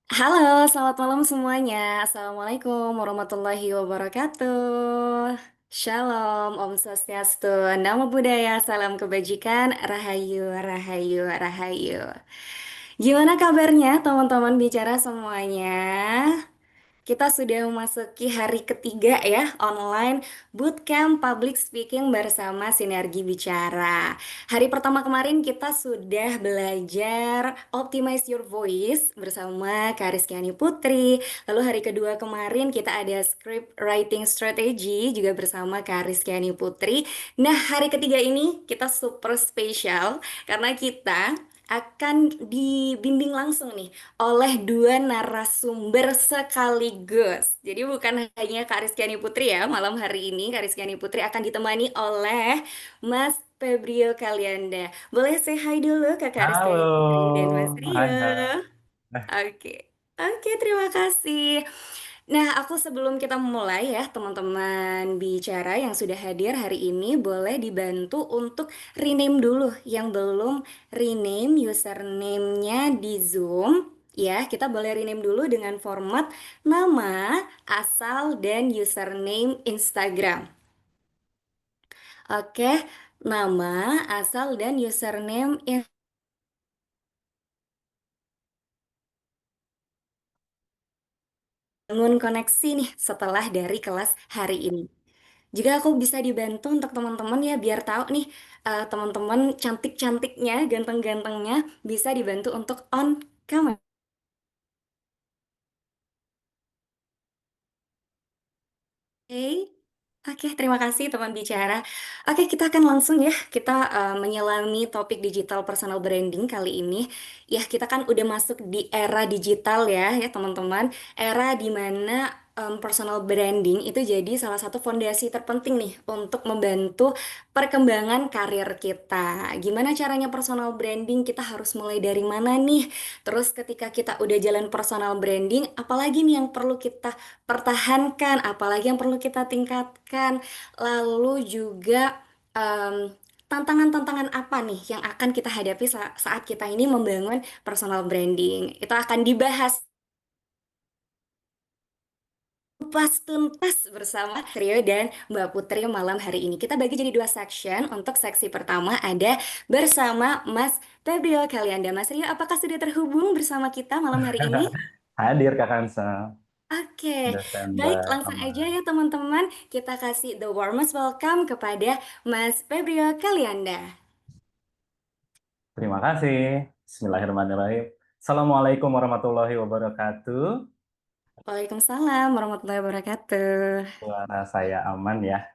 Halo, selamat malam semuanya. Assalamualaikum warahmatullahi wabarakatuh. Shalom, Om Swastiastu, Namo Buddhaya, salam kebajikan, Rahayu, Rahayu, Rahayu. Gimana kabarnya teman-teman bicara semuanya? Kita sudah memasuki hari ketiga ya online bootcamp public speaking bersama Sinergi Bicara. Hari pertama kemarin kita sudah belajar optimize your voice bersama Kariskiani Putri. Lalu hari kedua kemarin kita ada script writing strategy juga bersama Kariskiani Putri. Nah, hari ketiga ini kita super spesial karena kita akan dibimbing langsung nih oleh dua narasumber sekaligus. Jadi bukan hanya Kak Rizkyani Putri ya, malam hari ini Kak Rizkyani Putri akan ditemani oleh Mas Febrio Kalianda. Boleh say hi dulu ke Kak Halo, Rizkyani Putri dan Mas hai, Rio. hai. Eh, Oke. Oke, terima kasih. Nah, aku sebelum kita mulai ya, teman-teman bicara yang sudah hadir hari ini boleh dibantu untuk rename dulu yang belum rename username-nya di Zoom. Ya, kita boleh rename dulu dengan format nama, asal, dan username Instagram. Oke, nama, asal, dan username bangun koneksi nih setelah dari kelas hari ini. Jika aku bisa dibantu untuk teman-teman ya biar tahu nih teman-teman cantik-cantiknya, ganteng-gantengnya bisa dibantu untuk on camera. Oke, Oke, terima kasih teman bicara. Oke, kita akan langsung ya, kita menyelami topik digital personal branding kali ini. Ya, kita kan udah masuk di era digital ya teman-teman. Era di mana personal branding itu jadi salah satu fondasi terpenting nih untuk membantu perkembangan karir kita. Gimana caranya personal branding? Kita harus mulai dari mana nih? Terus ketika kita udah jalan personal branding, apalagi nih yang perlu kita pertahankan, apalagi yang perlu kita tingkatkan. Lalu juga em, tantangan-tantangan apa nih yang akan kita hadapi saat kita ini membangun personal branding. Itu akan dibahas kupas tuntas bersama Rio dan Mbak Putri malam hari ini. Kita bagi jadi dua section. Untuk seksi pertama ada bersama Mas Febrio Kalianda. Mas Rio, apakah sudah terhubung bersama kita malam hari ini? Hadir Kak Kansa, Oke, sudah baik standby langsung aja aman. ya teman-teman. Kita kasih the warmest welcome kepada Mas Febrio Kalianda. Terima kasih. Bismillahirrahmanirrahim. Assalamualaikum warahmatullahi wabarakatuh. Waalaikumsalam warahmatullahi wabarakatuh. Suara saya aman ya.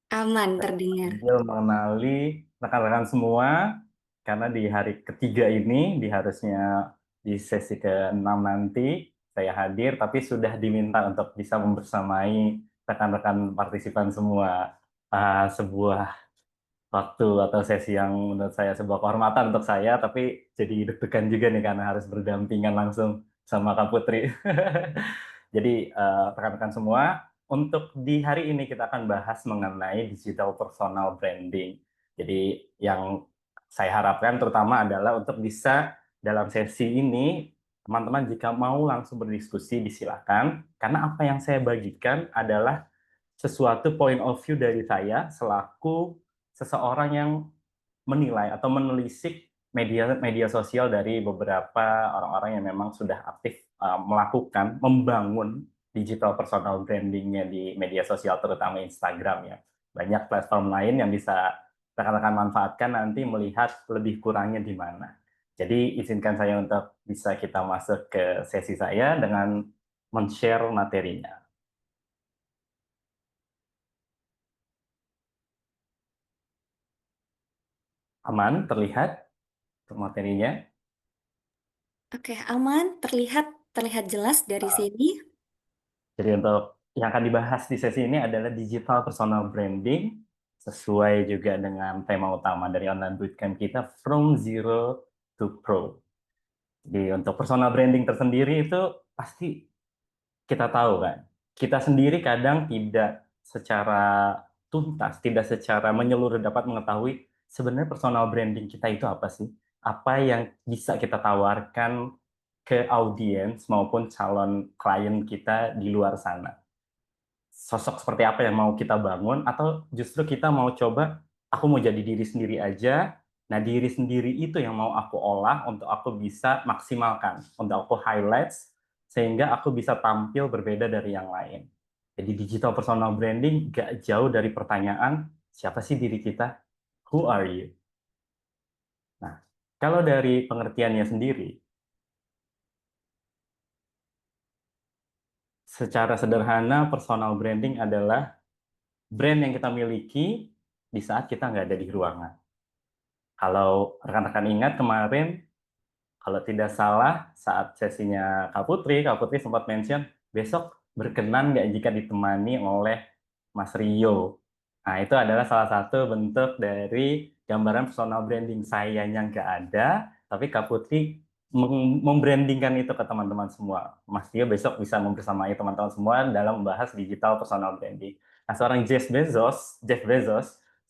Aman Saya terdengar. sambil mengenali rekan-rekan semua, karena di hari ketiga ini, harusnya di sesi ke-6 nanti, saya hadir, tapi sudah diminta untuk bisa membersamai rekan-rekan partisipan semua. Sebuah waktu atau sesi yang menurut saya sebuah kehormatan untuk saya, tapi jadi deg-degan juga nih karena harus berdampingan langsung sama Kak Putri. Jadi rekan-rekan semua, untuk di hari ini kita akan bahas mengenai digital personal branding. Jadi yang saya harapkan terutama adalah untuk bisa dalam sesi ini teman-teman jika mau langsung berdiskusi disilakan, karena apa yang saya bagikan adalah sesuatu point of view dari saya selaku seseorang yang menilai atau menelisik media media sosial dari beberapa orang-orang yang memang sudah aktif melakukan membangun digital personal brandingnya di media sosial terutama Instagram ya. Banyak platform lain yang bisa rekan-rekan manfaatkan nanti melihat lebih kurangnya di mana. Jadi izinkan saya untuk bisa kita masuk ke sesi saya dengan men-share materinya. Aman terlihat materinya? Oke, aman, terlihat terlihat jelas dari sini. Jadi untuk yang akan dibahas di sesi ini adalah digital personal branding, sesuai juga dengan tema utama dari online bootcamp kita, From Zero to Pro. Jadi untuk personal branding tersendiri itu pasti kita tahu kan, kita sendiri kadang tidak secara tuntas, tidak secara menyeluruh dapat mengetahui sebenarnya personal branding kita itu apa sih? Apa yang bisa kita tawarkan ke audiens maupun calon klien kita di luar sana. Sosok seperti apa yang mau kita bangun, atau justru kita mau coba, aku mau jadi diri sendiri aja. Nah, diri sendiri itu yang mau aku olah untuk aku bisa maksimalkan, untuk aku highlights, sehingga aku bisa tampil berbeda dari yang lain. Jadi digital personal branding gak jauh dari pertanyaan, siapa sih diri kita? Who are you? Nah, kalau dari pengertiannya sendiri, secara sederhana personal branding adalah brand yang kita miliki di saat kita nggak ada di ruangan. Kalau rekan-rekan ingat kemarin, kalau tidak salah saat sesinya Kak Putri sempat mention, besok berkenan nggak jika ditemani oleh Mas Rio. Nah, itu adalah salah satu bentuk dari gambaran personal branding saya yang nggak ada, tapi Kak Putri membrandingkan itu ke teman-teman semua. Mas Rio besok bisa membersamai teman-teman semua dalam membahas digital personal branding. Nah, seorang Jeff Bezos,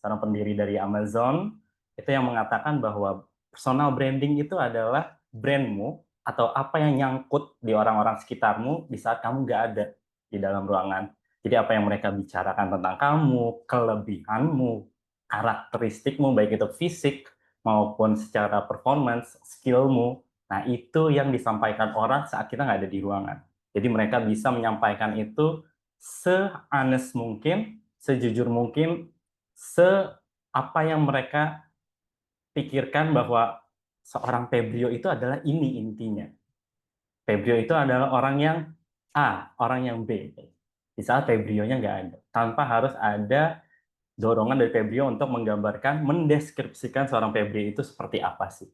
seorang pendiri dari Amazon, itu yang mengatakan bahwa personal branding itu adalah brandmu atau apa yang nyangkut di orang-orang sekitarmu di saat kamu nggak ada di dalam ruangan. Jadi apa yang mereka bicarakan tentang kamu, kelebihanmu, karakteristikmu, baik itu fisik maupun secara performance, skillmu, nah itu yang disampaikan orang saat kita nggak ada di ruangan. Jadi mereka bisa menyampaikan itu se-honest mungkin, sejujur mungkin, se apa yang mereka pikirkan bahwa seorang Febrio itu adalah ini intinya. Febrio itu adalah orang yang A, orang yang B. Di saat Febrio-nya nggak ada. Tanpa harus ada dorongan dari Febrio untuk menggambarkan, mendeskripsikan seorang Febrio itu seperti apa sih.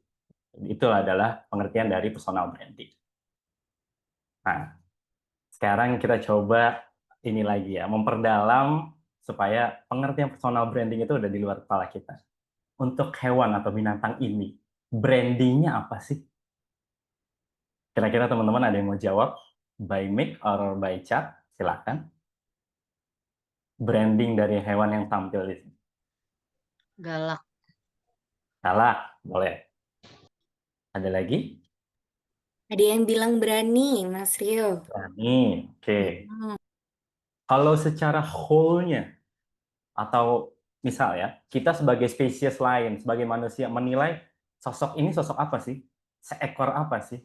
Itu adalah pengertian dari personal branding. Nah, sekarang kita coba ini lagi ya, memperdalam supaya pengertian personal branding itu udah di luar kepala kita. Untuk hewan atau binatang ini, brandingnya apa sih? Kira-kira teman-teman ada yang mau jawab? By mic or by chat? Silakan. Branding dari hewan yang tampil di sini. Galak. Salah, boleh. Ada lagi? Ada yang bilang berani, Mas Rio. Berani. Oke. Hmm. Kalau secara whole-nya, atau misal ya, kita sebagai spesies lain, sebagai manusia menilai sosok ini sosok apa sih? Seekor apa sih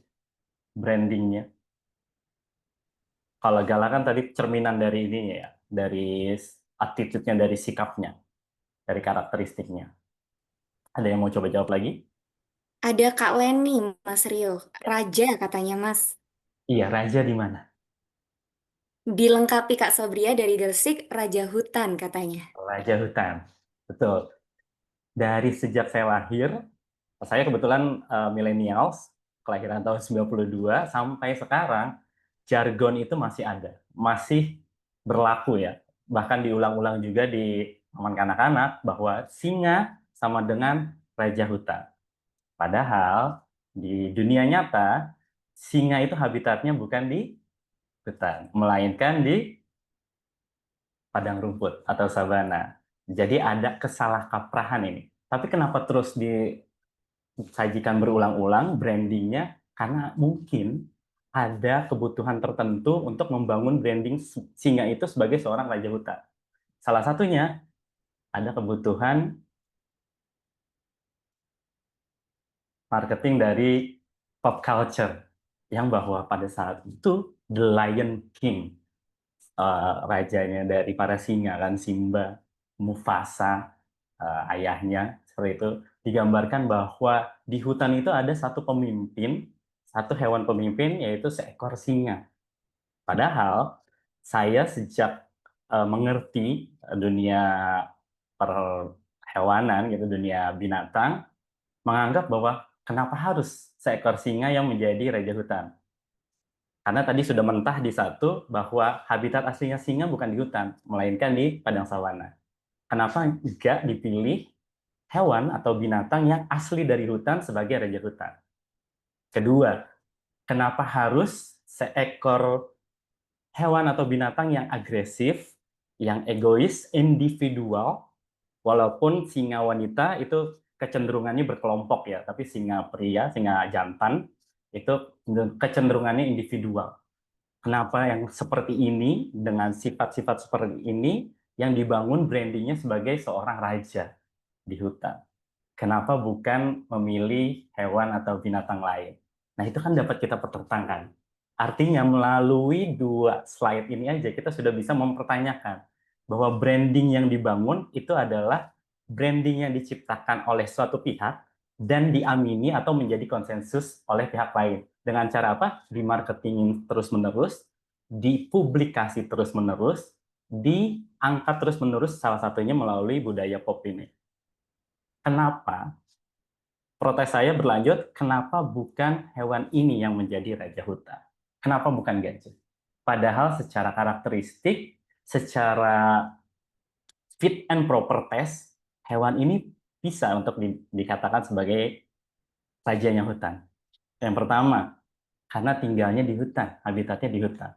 brandingnya? Kalau Gala kan tadi cerminan dari ininya ya, dari attitude-nya, dari sikapnya, dari karakteristiknya. Ada yang mau coba jawab lagi? Ada Kak Weni, Mas Rio. Raja katanya, Mas. Iya, raja di mana? Dilengkapi Kak Sobria dari Gresik, Raja Hutan katanya. Raja hutan. Betul. Dari sejak saya lahir, saya kebetulan millennials, kelahiran tahun 92, sampai sekarang, jargon itu masih ada. Masih berlaku ya. Bahkan diulang-ulang juga di taman kanak-kanak bahwa singa sama dengan raja hutan. Padahal di dunia nyata, singa itu habitatnya bukan di hutan, melainkan di padang rumput atau sabana. Jadi ada kesalahkaprahan ini. Tapi kenapa terus disajikan berulang-ulang brandingnya? Karena mungkin ada kebutuhan tertentu untuk membangun branding singa itu sebagai seorang raja hutan. Salah satunya ada kebutuhan marketing dari pop culture yang bahwa pada saat itu The Lion King, rajanya dari para singa kan, Simba, Mufasa, ayahnya seperti itu, digambarkan bahwa di hutan itu ada satu pemimpin, satu hewan pemimpin, yaitu seekor singa. Padahal saya sejak mengerti dunia perhewanan gitu, dunia binatang, menganggap bahwa kenapa harus seekor singa yang menjadi raja hutan? Karena tadi sudah mentah di satu bahwa habitat aslinya singa bukan di hutan, melainkan di padang savana. Kenapa enggak dipilih hewan atau binatang yang asli dari hutan sebagai raja hutan? Kedua, kenapa harus seekor hewan atau binatang yang agresif, yang egois, individual, walaupun singa wanita itu kecenderungannya berkelompok ya, tapi singa pria, singa jantan, itu kecenderungannya individual. Kenapa yang seperti ini dengan sifat-sifat seperti ini yang dibangun brandingnya sebagai seorang raja di hutan? Kenapa bukan memilih hewan atau binatang lain? Nah, itu kan dapat kita pertentangkan. Artinya melalui dua slide ini aja kita sudah bisa mempertanyakan bahwa branding yang dibangun itu adalah branding yang diciptakan oleh suatu pihak dan diamini atau menjadi konsensus oleh pihak lain. Dengan cara apa? Di marketing terus-menerus, dipublikasi terus-menerus, diangkat terus-menerus, salah satunya melalui budaya pop ini. Kenapa? Protes saya berlanjut, kenapa bukan hewan ini yang menjadi raja hutan? Kenapa bukan gajah? Padahal secara karakteristik, secara fit and proper test, hewan ini bisa untuk dikatakan sebagai rajanya hutan. Yang pertama, karena tinggalnya di hutan, habitatnya di hutan.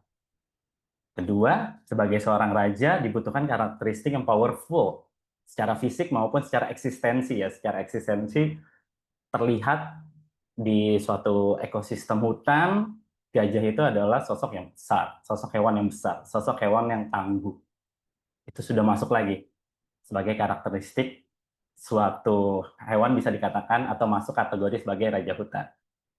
Kedua, sebagai seorang raja dibutuhkan karakteristik yang powerful, secara fisik maupun secara eksistensi ya. Secara eksistensi terlihat di suatu ekosistem hutan, gajah itu adalah sosok yang besar, sosok hewan yang besar, sosok hewan yang tangguh. Itu sudah masuk lagi sebagai karakteristik suatu hewan bisa dikatakan atau masuk kategori sebagai raja hutan.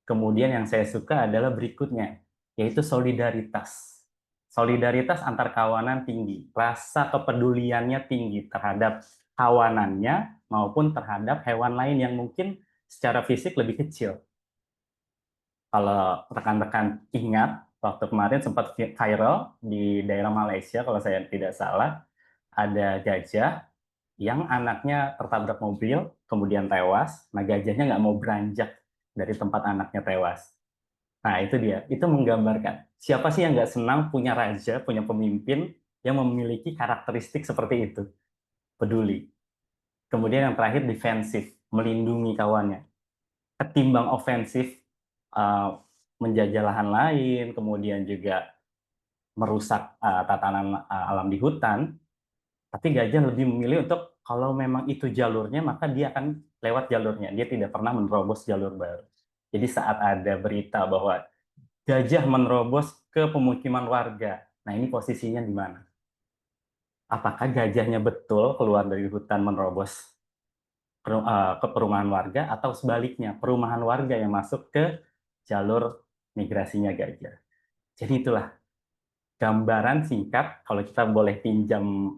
Kemudian yang saya suka adalah berikutnya, yaitu solidaritas. Solidaritas antar kawanan tinggi, rasa kepeduliannya tinggi terhadap kawanannya maupun terhadap hewan lain yang mungkin secara fisik lebih kecil. Kalau rekan-rekan ingat, waktu kemarin sempat viral di daerah Malaysia, kalau saya tidak salah, ada gajah yang anaknya tertabrak mobil, kemudian tewas. Nah, gajahnya nggak mau beranjak dari tempat anaknya tewas. Nah, itu dia. Itu menggambarkan siapa sih yang nggak senang punya raja, punya pemimpin yang memiliki karakteristik seperti itu. Peduli. Kemudian yang terakhir defensif, melindungi kawannya. Ketimbang ofensif, uh, menjajah lahan lain, kemudian juga merusak tatanan alam di hutan, tapi gajah lebih memilih untuk kalau memang itu jalurnya, maka dia akan lewat jalurnya. Dia tidak pernah menerobos jalur baru. Jadi saat ada berita bahwa gajah menerobos ke pemukiman warga, nah ini posisinya di mana? Apakah gajahnya betul keluar dari hutan menerobos ke perumahan warga atau sebaliknya perumahan warga yang masuk ke jalur migrasinya gajah. Jadi itulah gambaran singkat kalau kita boleh pinjam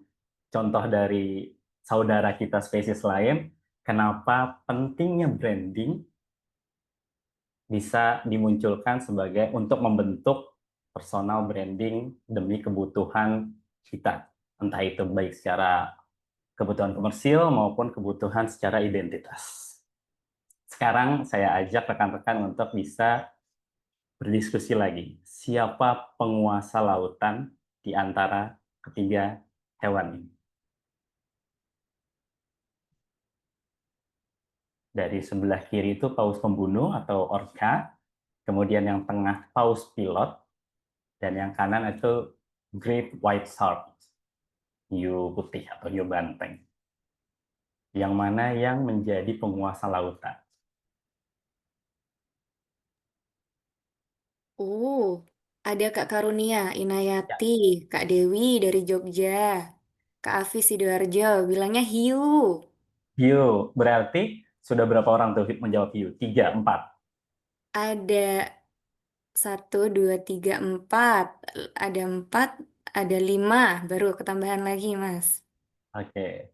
contoh dari saudara kita spesies lain, kenapa pentingnya branding bisa dimunculkan sebagai untuk membentuk personal branding demi kebutuhan kita. Entah itu baik secara kebutuhan komersil maupun kebutuhan secara identitas. Sekarang saya ajak rekan-rekan untuk bisa berdiskusi lagi. Siapa penguasa lautan di antara ketiga hewan ini? Dari sebelah kiri itu paus pembunuh atau orca, kemudian yang tengah paus pilot, dan yang kanan itu great white shark, hiu putih atau hiu banteng. Yang mana yang menjadi penguasa lautan? Uh, ada Kak Karunia, Ya, Inayati, Kak Dewi dari Jogja, Kak Afi Sidoarjo, bilangnya hiu. hiu. Berarti sudah berapa orang tuh menjawab hiu? Tiga, empat. Ada satu, dua, tiga, empat. Ada empat, ada lima. Baru ketambahan lagi, Mas. Oke,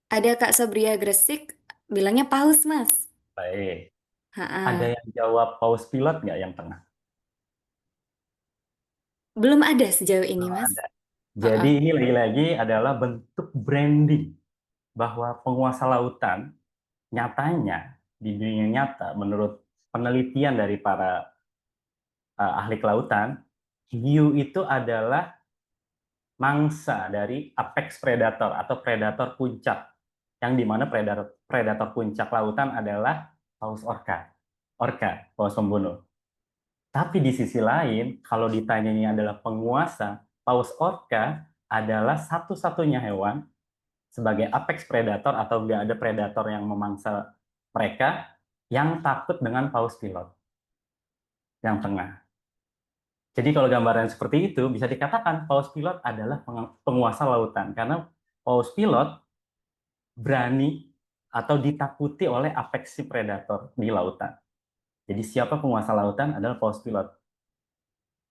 Ada Kak Sobria Gresik, bilangnya paus, Mas. baik. Ada Ha-ha. yang jawab paus pilot nggak yang tengah? Belum ada sejauh ini, Belum Mas. ada. Ha-ha. Jadi ini lagi-lagi adalah bentuk branding bahwa penguasa lautan nyatanya di dunia nyata menurut penelitian dari para ahli kelautan, hiu itu adalah mangsa dari apex predator atau predator puncak, yang dimana predator, predator puncak lautan adalah paus orca, paus pembunuh. Tapi di sisi lain, kalau ditanyanya adalah penguasa, paus orca adalah satu-satunya hewan sebagai apex predator atau nggak ada predator yang memangsa mereka yang takut dengan paus pilot. yang tengah. Jadi kalau gambaran seperti itu bisa dikatakan paus pilot adalah penguasa lautan karena paus pilot berani atau ditakuti oleh apeksi predator di lautan. Jadi siapa penguasa lautan adalah paus pilot.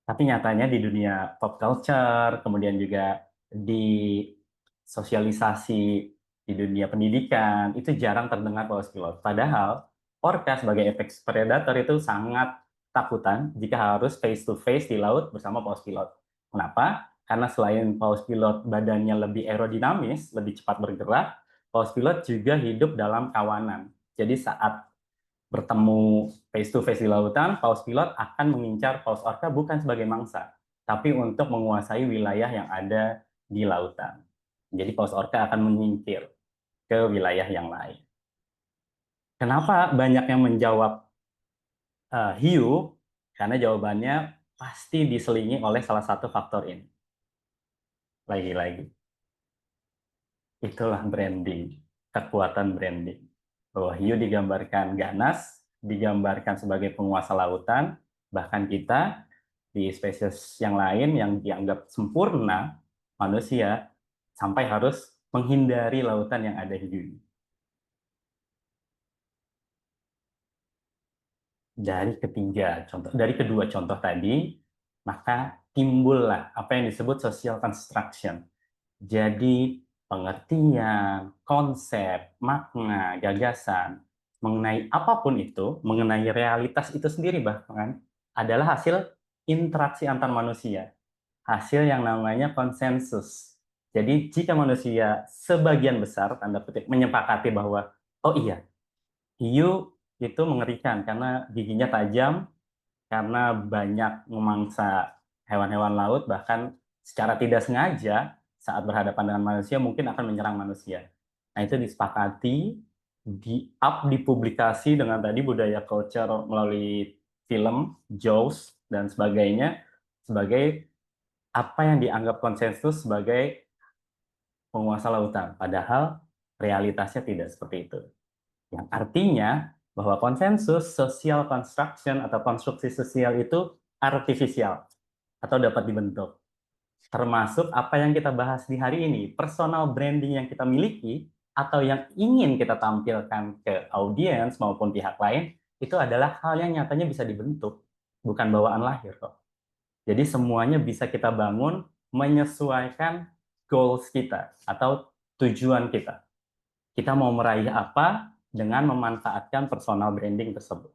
Tapi nyatanya di dunia pop culture, kemudian juga di sosialisasi di dunia pendidikan, itu jarang terdengar paus pilot. Padahal orca sebagai apex predator itu sangat takutan jika harus face to face di laut bersama paus pilot. Kenapa? Karena selain paus pilot badannya lebih aerodinamis, lebih cepat bergerak, paus pilot juga hidup dalam kawanan. Jadi saat bertemu face to face di lautan, paus pilot akan mengincar paus orca bukan sebagai mangsa, tapi untuk menguasai wilayah yang ada di lautan. Jadi paus orca akan menyingkir ke wilayah yang lain. Kenapa banyak yang menjawab hiu? Karena jawabannya pasti diselingi oleh salah satu faktor ini. Lagi-lagi, itulah branding, kekuatan branding. Bahwa hiu digambarkan ganas, digambarkan sebagai penguasa lautan, bahkan kita di spesies yang lain yang dianggap sempurna, manusia, sampai harus menghindari lautan yang ada hiu. Dari kedua contoh tadi, maka timbullah apa yang disebut social construction. Jadi pengertian, konsep, makna, gagasan mengenai apapun itu, mengenai realitas itu sendiri bahkan adalah hasil interaksi antar manusia, hasil yang namanya konsensus. Jadi jika manusia sebagian besar, tanda kutip, menyepakati bahwa, oh iya, hiu itu mengerikan karena giginya tajam, karena banyak memangsa hewan-hewan laut, bahkan secara tidak sengaja saat berhadapan dengan manusia mungkin akan menyerang manusia. Nah, itu disepakati, dipublikasi dengan tadi budaya culture melalui film, Jaws, dan sebagainya, sebagai apa yang dianggap konsensus sebagai penguasa lautan. Padahal realitasnya tidak seperti itu. Yang artinya bahwa konsensus social construction atau konstruksi sosial itu artifisial atau dapat dibentuk. Termasuk apa yang kita bahas di hari ini, personal branding yang kita miliki atau yang ingin kita tampilkan ke audiens maupun pihak lain, itu adalah hal yang nyatanya bisa dibentuk, bukan bawaan lahir kok. Jadi semuanya bisa kita bangun menyesuaikan goals kita atau tujuan kita. Kita mau meraih apa dengan memanfaatkan personal branding tersebut.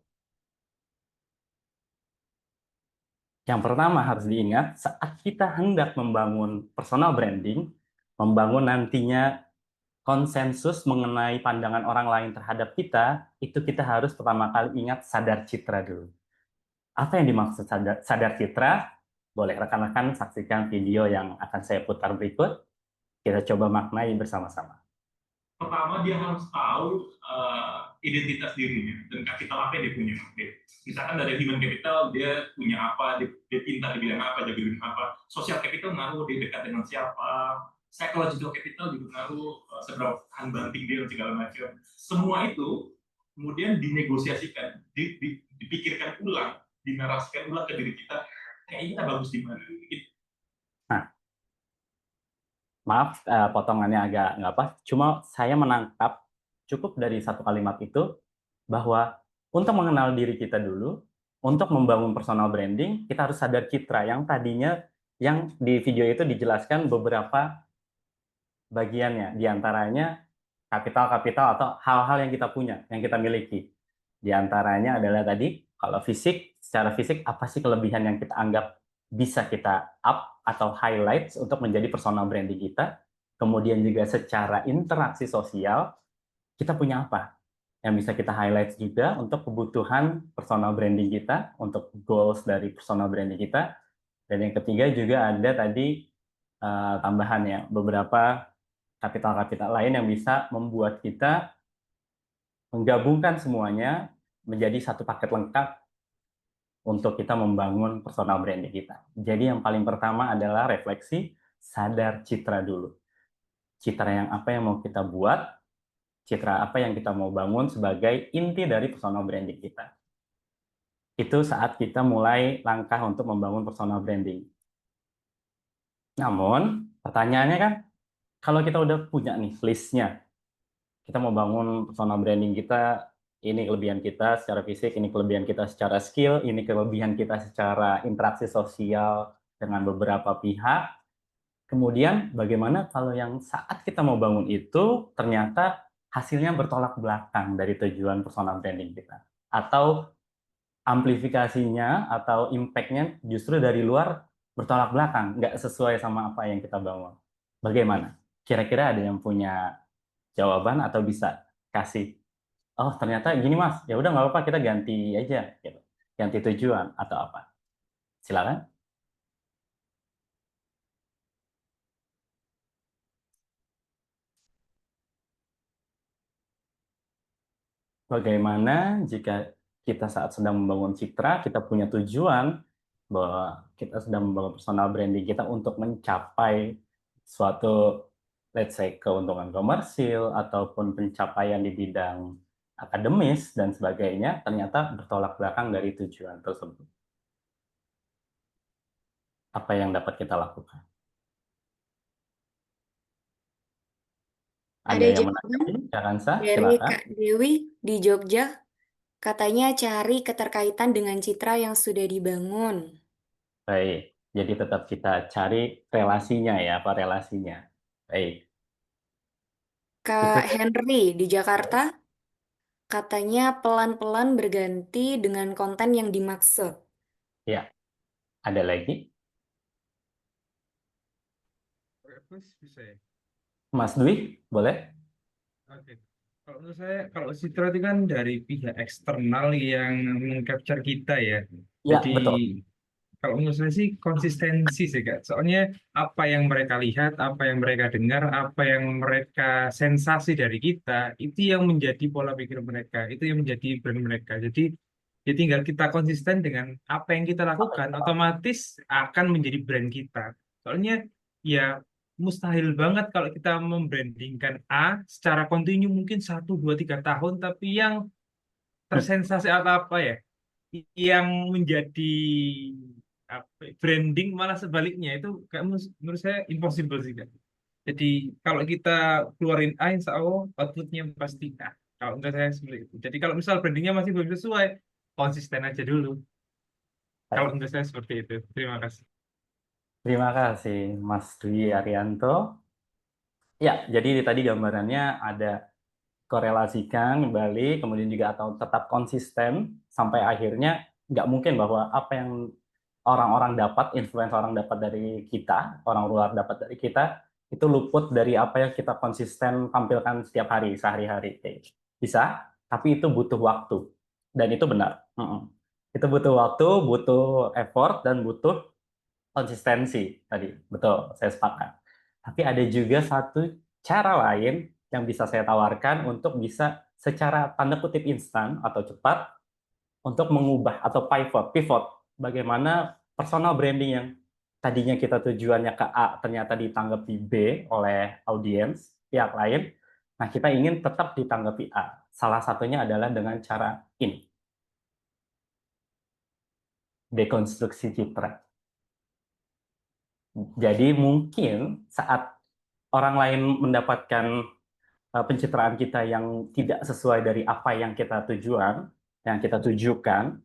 Yang pertama harus diingat, saat kita hendak membangun personal branding, membangun nantinya konsensus mengenai pandangan orang lain terhadap kita, itu kita harus pertama kali ingat sadar citra dulu. Apa yang dimaksud sadar citra? Boleh rekan-rekan saksikan video yang akan saya putar berikut. Kita coba maknai bersama-sama. Pertama dia harus tahu identitas dirinya dan kapital apa yang dia punya. Misalkan dari human capital dia punya apa, dia pintar di bidang apa, jago di bidang apa. Social capital ngaruh dia dekat dengan siapa. Psychological capital juga ngaruh seberapa tahan banting dia dan segala macam. Semua itu kemudian dinegosiasikan, dipikirkan ulang, dinarasikan ulang ke diri kita. Kayaknya kita bagus di mana. Nah, maaf potongannya agak nggak pas, cuma saya menangkap cukup dari satu kalimat itu bahwa untuk mengenal diri kita dulu, untuk membangun personal branding, kita harus sadar citra yang tadinya yang di video itu dijelaskan beberapa bagiannya, diantaranya kapital-kapital atau hal-hal yang kita punya, yang kita miliki. Di antaranya adalah tadi, kalau fisik, secara fisik, apa sih kelebihan yang kita anggap bisa kita up atau highlight untuk menjadi personal branding kita. Kemudian juga secara interaksi sosial, kita punya apa yang bisa kita highlight juga untuk kebutuhan personal branding kita, untuk goals dari personal branding kita. Dan yang ketiga juga ada tadi tambahan ya, beberapa kapital-kapital lain yang bisa membuat kita menggabungkan semuanya menjadi satu paket lengkap untuk kita membangun personal branding kita. Jadi yang paling pertama adalah refleksi, sadar citra dulu. Citra yang apa yang mau kita buat, citra apa yang kita mau bangun sebagai inti dari personal branding kita. Itu saat kita mulai langkah untuk membangun personal branding. Namun, pertanyaannya kan, kalau kita udah punya nih listnya, kita mau bangun personal branding kita, ini kelebihan kita secara fisik, ini kelebihan kita secara skill, ini kelebihan kita secara interaksi sosial dengan beberapa pihak. Kemudian bagaimana kalau yang saat kita mau bangun itu ternyata hasilnya bertolak belakang dari tujuan personal branding kita. Atau amplifikasinya atau impact-nya justru dari luar bertolak belakang, nggak sesuai sama apa yang kita bangun. Bagaimana? Kira-kira ada yang punya jawaban atau bisa kasih, oh ternyata gini mas, ya udah nggak apa-apa kita ganti aja, gitu. Ganti tujuan atau apa? Silakan. Bagaimana jika kita saat sedang membangun citra, kita punya tujuan bahwa kita sedang membangun personal branding kita untuk mencapai suatu, let's say, keuntungan komersil ataupun pencapaian di bidang akademis dan sebagainya, ternyata bertolak belakang dari tujuan tersebut. Apa yang dapat kita lakukan? Ada Ada yang jawaban menanggapi? Kansa, dari silakan. Kak Dewi di Jogja. Katanya cari keterkaitan dengan citra yang sudah dibangun. Baik, jadi tetap kita cari relasinya ya, apa relasinya. Baik, itu Kak Henry di Jakarta katanya pelan-pelan berganti dengan konten yang dimaksud. ya. Ada lagi? Terus bisa ya? Mas Dwi, boleh? Oke. Kalau menurut saya, kalau Citra itu kan dari pihak eksternal yang meng-capture kita ya. Ya, Jadi betul. kalau menurut saya sih konsistensi sih Kak. Soalnya apa yang mereka lihat, apa yang mereka dengar, apa yang mereka sensasi dari kita, itu yang menjadi pola pikir mereka, itu yang menjadi brand mereka. Jadi ya tinggal kita konsisten dengan apa yang kita lakukan, otomatis akan menjadi brand kita. Soalnya ya mustahil banget kalau kita membrandingkan A secara kontinu mungkin 1, 2, 3 tahun, tapi yang tersensasi atau apa ya, yang menjadi branding malah sebaliknya itu kayak menurut saya impossible sih Kak. Jadi kalau kita keluarin A, insya Allah outputnya pasti A. Kalau menurut saya seperti itu. Jadi kalau misal brandingnya masih belum sesuai, konsisten aja dulu. Kalau Baik. menurut saya seperti itu. Terima kasih. Terima kasih, Mas Dwi Arianto. Ya, jadi tadi gambarannya ada korelasikan kembali, kemudian juga atau tetap konsisten sampai akhirnya nggak mungkin bahwa apa yang orang-orang dapat, influence orang dapat dari kita, orang luar dapat dari kita, itu luput dari apa yang kita konsisten tampilkan setiap hari, sehari-hari. Bisa, tapi itu butuh waktu. Dan itu benar. Itu butuh waktu, butuh effort, dan butuh konsistensi. Tadi, betul, saya sepakat. Tapi ada juga satu cara lain yang bisa saya tawarkan untuk bisa secara tanda kutip instan atau cepat untuk mengubah atau pivot bagaimana personal branding yang tadinya kita tujuannya ke A ternyata ditanggapi B oleh audiens pihak lain. Nah, kita ingin tetap ditanggapi A. Salah satunya adalah dengan cara ini, dekonstruksi citra. Jadi mungkin saat orang lain mendapatkan pencitraan kita yang tidak sesuai dari apa yang kita tujuan, yang kita tujukan,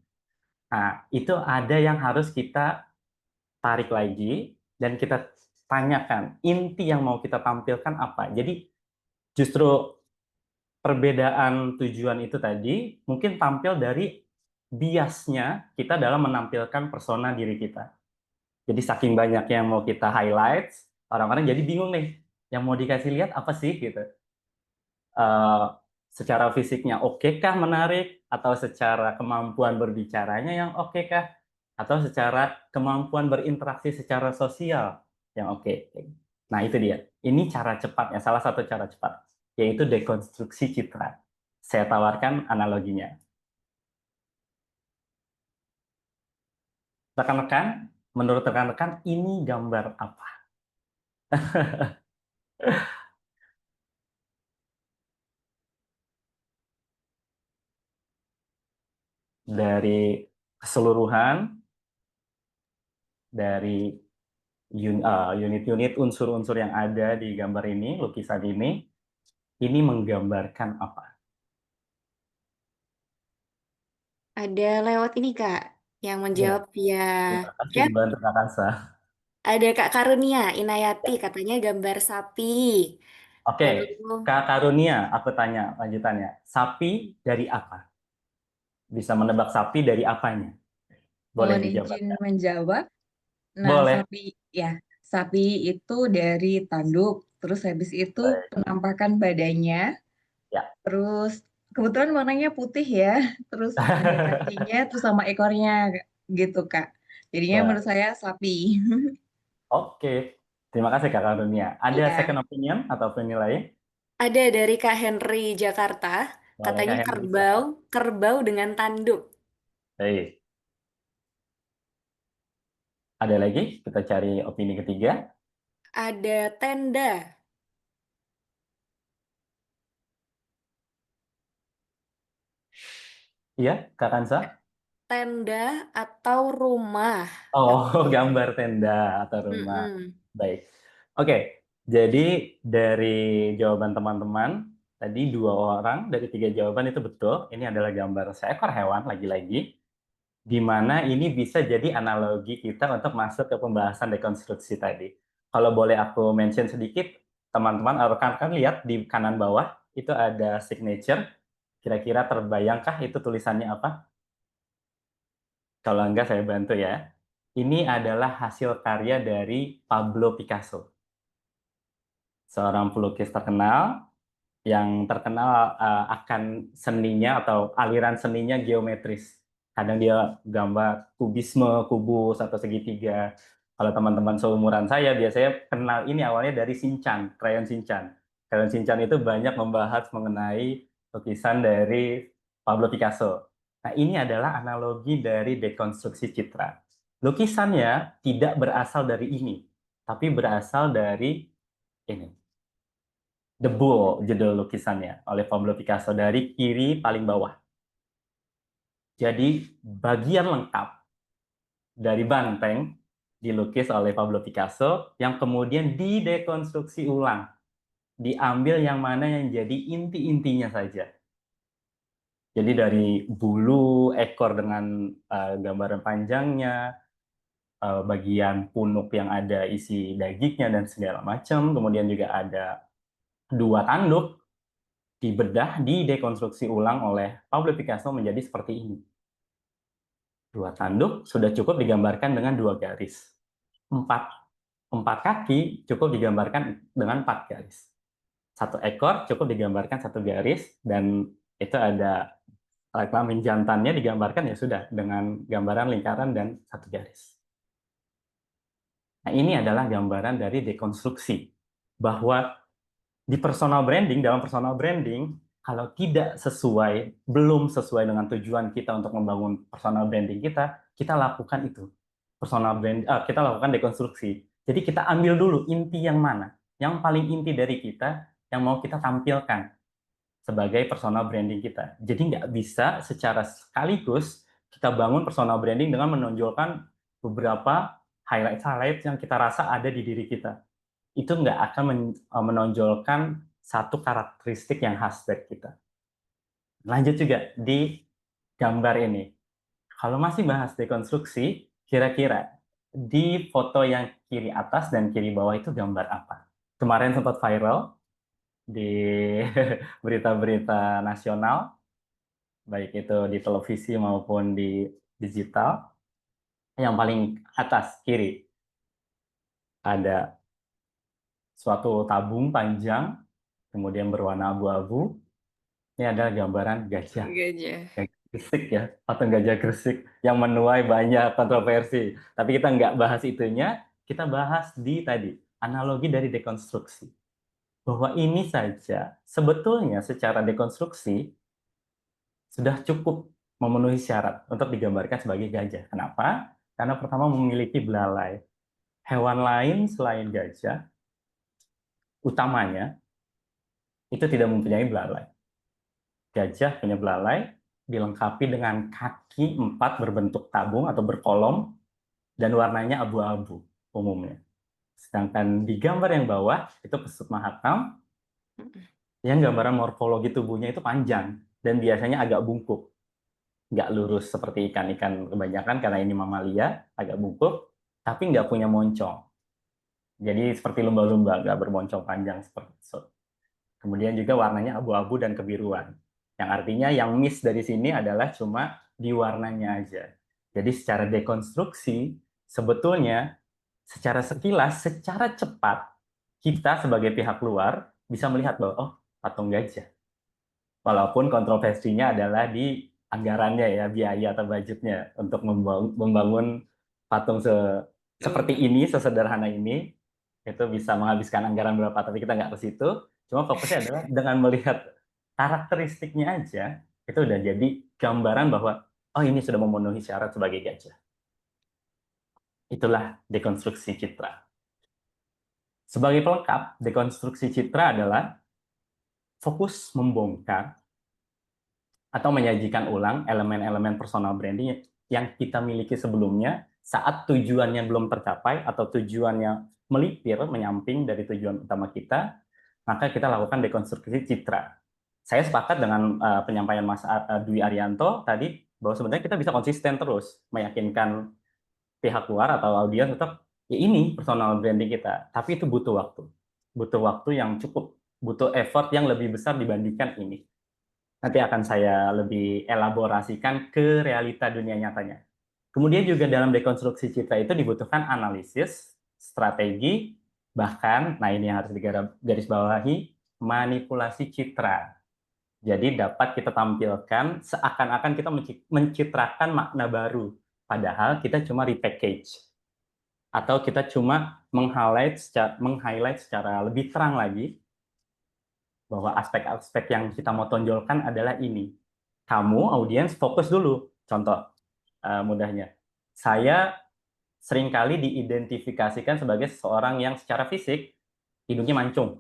nah itu ada yang harus kita tarik lagi dan kita tanyakan inti yang mau kita tampilkan apa. Jadi justru perbedaan tujuan itu tadi mungkin tampil dari biasnya kita dalam menampilkan persona diri kita. Jadi saking banyaknya yang mau kita highlight, orang-orang jadi bingung nih, yang mau dikasih lihat apa sih gitu. Eh, Secara fisiknya oke kah menarik, atau secara kemampuan berbicaranya yang oke kah, atau secara kemampuan berinteraksi secara sosial yang oke. Nah itu dia. Ini cara cepatnya, salah satu cara cepat, yaitu dekonstruksi citra. Saya tawarkan analoginya. Rekan-rekan, menurut rekan-rekan ini gambar apa? Dari keseluruhan dari unit-unit unsur-unsur yang ada di gambar ini, lukisan ini menggambarkan apa? Ada lewat ini Kak, yang Ya, menjawab via terima kasih chat. dibantu Kak Kansa. Ada Kak Karunia Inayati, katanya gambar sapi. Oke, Lalu Kak Karunia, aku tanya lanjutannya. Sapi dari apa? Bisa menebak sapi dari apanya? Boleh Mohon izin dijabarkan. menjawab. Nah, Boleh. sapi itu dari tanduk, terus habis itu Baik. penampakan badannya, Ya. terus kebetulan warnanya putih ya, terus ada kakinya, terus sama ekornya gitu, Kak. Jadinya menurut Baik. saya sapi. Oke, terima kasih Kak Karunia. Ada Iya. second opinion atau penilai? ada dari Kak Henry Jakarta, Boleh katanya Kak Henry, kerbau, silakan. kerbau dengan tanduk. Baik. Ada lagi? Kita cari opini ketiga. Ada tenda, Iya, Kak Kansa? tenda atau rumah. Oh, Katanya. gambar tenda atau rumah. Mm-mm. Baik. Oke, jadi dari jawaban teman-teman, tadi 2 orang dari 3 jawaban itu betul. Ini adalah gambar seekor hewan, lagi-lagi. Di mana ini bisa jadi analogi kita untuk masuk ke pembahasan dekonstruksi tadi. Kalau boleh aku mention sedikit, teman-teman, rekan-rekan lihat di kanan bawah, itu ada signature. Kira-kira terbayangkah itu tulisannya apa? Kalau enggak, saya bantu ya. Ini adalah hasil karya dari Pablo Picasso, seorang pelukis terkenal yang terkenal akan seninya atau aliran seninya geometris. Kadang dia gambar kubisme, kubus atau segitiga. Kalau teman-teman seumuran saya biasanya kenal ini awalnya dari Shinchan, krayon Shinchan. Krayon Shinchan itu banyak membahas mengenai lukisan dari Pablo Picasso. Nah, ini adalah analogi dari dekonstruksi citra. Lukisannya tidak berasal dari ini, tapi berasal dari ini. The Bull, judul lukisannya oleh Pablo Picasso, dari kiri paling bawah. Jadi bagian lengkap dari banteng dilukis oleh Pablo Picasso yang kemudian didekonstruksi ulang. Diambil yang mana yang jadi inti-intinya saja. Jadi dari bulu, ekor dengan gambaran panjangnya, bagian punuk yang ada isi dagingnya dan segala macam. Kemudian juga ada 2 tanduk dibedah, didekonstruksi ulang oleh Pablo Picasso menjadi seperti ini. 2 tanduk sudah cukup digambarkan dengan 2 garis. 4 kaki cukup digambarkan dengan 4 garis. 1 ekor cukup digambarkan 1 garis, dan itu ada kelamin jantannya digambarkan ya sudah dengan gambaran lingkaran dan 1 garis. Nah, ini adalah gambaran dari dekonstruksi bahwa di personal branding, dalam personal branding, kalau tidak sesuai, belum sesuai dengan tujuan kita untuk membangun personal branding kita lakukan itu. Kita lakukan dekonstruksi. Jadi kita ambil dulu inti yang mana, yang paling inti dari kita, yang mau kita tampilkan sebagai personal branding kita. Jadi nggak bisa secara sekaligus kita bangun personal branding dengan menonjolkan beberapa highlight yang kita rasa ada di diri kita. Itu nggak akan menonjolkan satu karakteristik yang khas dari kita. Lanjut juga di gambar ini. Kalau masih bahas dekonstruksi, kira-kira di foto yang kiri atas dan kiri bawah itu gambar apa? Kemarin sempat viral di berita-berita nasional, baik itu di televisi maupun di digital. Yang paling atas, kiri, ada suatu tabung panjang, kemudian berwarna abu-abu. Ini adalah gambaran gajah. Gajah. Gajah Gresik ya, patung gajah Gresik yang menuai banyak kontroversi. Tapi kita nggak bahas itunya, kita bahas di tadi, analogi dari dekonstruksi. Bahwa ini saja sebetulnya secara dekonstruksi sudah cukup memenuhi syarat untuk digambarkan sebagai gajah. Kenapa? Karena pertama memiliki belalai. Hewan lain selain gajah, utamanya, itu tidak mempunyai belalai. Gajah punya belalai, dilengkapi dengan kaki 4 berbentuk tabung atau berkolom dan warnanya abu-abu umumnya. Sedangkan di gambar yang bawah itu pesut mahakam yang gambaran morfologi tubuhnya itu panjang dan biasanya agak bungkuk, nggak lurus seperti ikan-ikan kebanyakan karena ini mamalia, agak bungkuk, tapi nggak punya moncong. Jadi seperti lumba-lumba, nggak bermoncong panjang seperti itu. Kemudian juga warnanya abu-abu dan kebiruan. Yang artinya yang miss dari sini adalah cuma di warnanya aja. Jadi secara dekonstruksi, sebetulnya secara sekilas, secara cepat, kita sebagai pihak luar bisa melihat bahwa, oh, patung gajah. Walaupun kontroversinya adalah di anggarannya ya, biaya atau budgetnya untuk membangun patung seperti ini, sesederhana ini, itu bisa menghabiskan anggaran berapa, tapi kita nggak ke situ. Cuma fokusnya adalah dengan melihat karakteristiknya aja, itu udah jadi gambaran bahwa, oh ini sudah memenuhi syarat sebagai gajah. Itulah dekonstruksi citra. Sebagai pelengkap, dekonstruksi citra adalah fokus membongkar atau menyajikan ulang elemen-elemen personal branding yang kita miliki sebelumnya saat tujuannya belum tercapai atau tujuannya melipir, menyamping dari tujuan utama kita, maka kita lakukan dekonstruksi citra. Saya sepakat dengan penyampaian Mas Dwi Arianto tadi bahwa sebenarnya kita bisa konsisten terus meyakinkan pihak luar atau audiens tetap ya ini personal branding kita, tapi itu butuh waktu yang cukup, butuh effort yang lebih besar dibandingkan ini. Nanti akan saya lebih elaborasikan ke realita dunia nyatanya. Kemudian juga dalam dekonstruksi citra itu dibutuhkan analisis, strategi, bahkan, nah ini yang harus digarisbawahi, manipulasi citra. Jadi dapat kita tampilkan seakan-akan kita mencitrakan makna baru, padahal kita cuma repackage. Atau kita cuma meng-highlight secara lebih terang lagi bahwa aspek-aspek yang kita mau tonjolkan adalah ini. Kamu, audiens, fokus dulu. Contoh mudahnya. Saya seringkali diidentifikasikan sebagai seseorang yang secara fisik hidungnya mancung.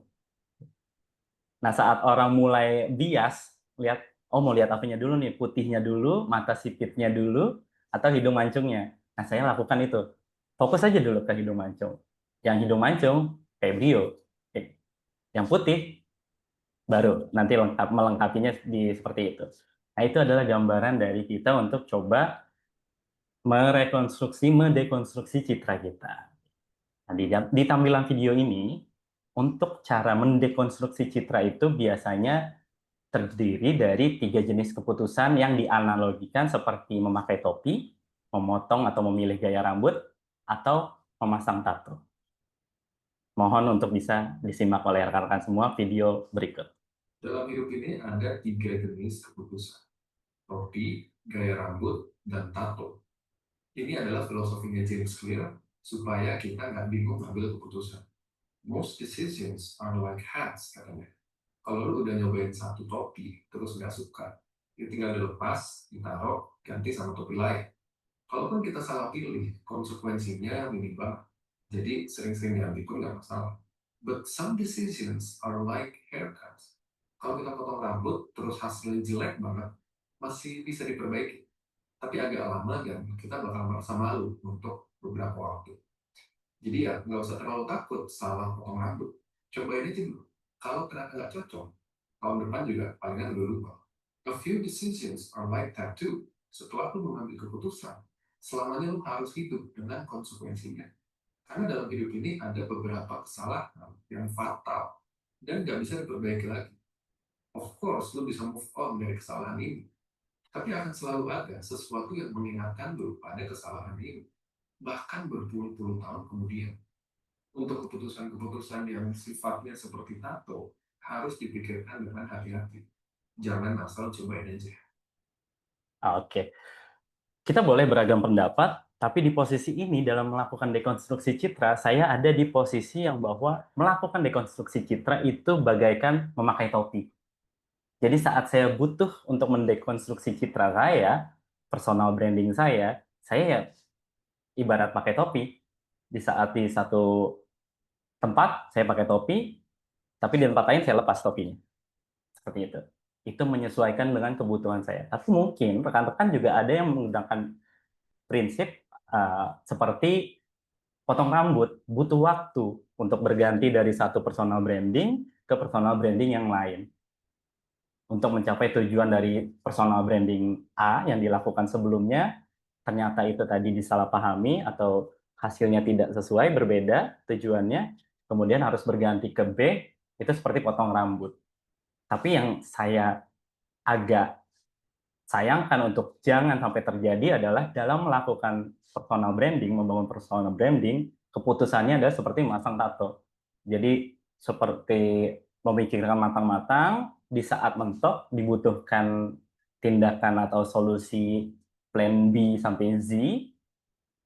Nah, saat orang mulai bias, lihat, oh mau lihat apanya dulu nih, putihnya dulu, mata sipitnya dulu, atau hidung mancungnya. Nah, saya lakukan itu. Fokus aja dulu ke hidung mancung. Yang hidung mancung, kayak brio. Yang putih, baru nanti melengkapinya seperti itu. Nah, itu adalah gambaran dari kita untuk coba mendekonstruksi citra kita. Nah, di tampilan video ini, untuk cara mendekonstruksi citra itu biasanya terdiri dari 3 jenis keputusan yang dianalogikan seperti memakai topi, memotong atau memilih gaya rambut, atau memasang tato. Mohon untuk bisa disimak oleh rekan-rekan semua video berikut. Dalam hidup ini ada 3 jenis keputusan, topi, gaya rambut, dan tato. Ini adalah filosofinya James Clear, supaya kita nggak bingung ambil keputusan. Most decisions are like hats, katanya. Kalau lu udah nyobain satu topi, terus nggak suka, ya tinggal dilepas, ditaruh, ganti sama topi lain. Kalaupun kita salah pilih, konsekuensinya minimal. Jadi sering-sering diambil pun nggak masalah. But some decisions are like haircuts. Kalau kita potong rambut, terus hasilnya jelek banget, masih bisa diperbaiki. Tapi agak lama dan kita bakal merasa malu untuk beberapa waktu. Jadi ya, nggak usah terlalu takut salah potong rambut. Cobain aja dulu. Kalau ternyata nggak cocok, tahun depan juga palingan udah lupa. A few decisions are like that too. Setelah lu mengambil keputusan, selamanya lu harus hidup dengan konsekuensinya. Karena dalam hidup ini ada beberapa kesalahan yang fatal dan nggak bisa diperbaiki lagi. Of course, lu bisa move on dari kesalahan ini. Tapi akan selalu ada sesuatu yang mengingatkan lu pada kesalahan ini. Bahkan berpuluh-puluh tahun kemudian. Untuk keputusan-keputusan yang sifatnya seperti tato, harus dipikirkan dengan hati-hati. Jangan asal cobain aja. Oke. Kita boleh beragam pendapat, tapi di posisi ini dalam melakukan dekonstruksi citra, saya ada di posisi yang bahwa melakukan dekonstruksi citra itu bagaikan memakai topi. Jadi saat saya butuh untuk mendekonstruksi citra saya, personal branding saya ya ibarat pakai topi. Di saat di satu tempat saya pakai topi, tapi di tempat lain saya lepas topinya. Seperti itu. itu menyesuaikan dengan kebutuhan saya. Tapi mungkin rekan-rekan juga ada yang menggunakan prinsip seperti potong rambut, butuh waktu untuk berganti dari satu personal branding ke personal branding yang lain. Untuk mencapai tujuan dari personal branding A yang dilakukan sebelumnya, ternyata itu tadi disalahpahami atau hasilnya tidak sesuai, berbeda tujuannya, kemudian harus berganti ke B, itu seperti potong rambut. Tapi yang saya agak sayangkan untuk jangan sampai terjadi adalah dalam melakukan personal branding, membangun personal branding, keputusannya adalah seperti memasang tato. Jadi seperti memikirkan matang-matang, di saat mentok dibutuhkan tindakan atau solusi plan B sampai Z,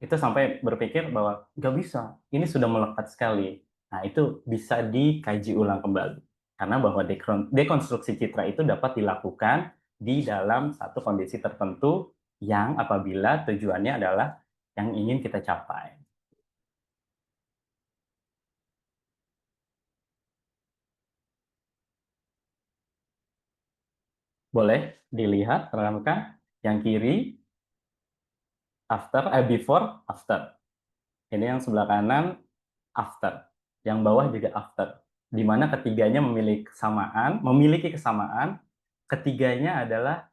itu sampai berpikir bahwa nggak bisa, ini sudah melekat sekali. Nah, itu bisa dikaji ulang kembali. Karena bahwa dekonstruksi citra itu dapat dilakukan di dalam satu kondisi tertentu yang apabila tujuannya adalah yang ingin kita capai. Boleh dilihat rekan-rekan yang kiri before, after. Ini yang sebelah kanan after, yang bawah juga after. Di mana ketiganya memiliki kesamaan, ketiganya adalah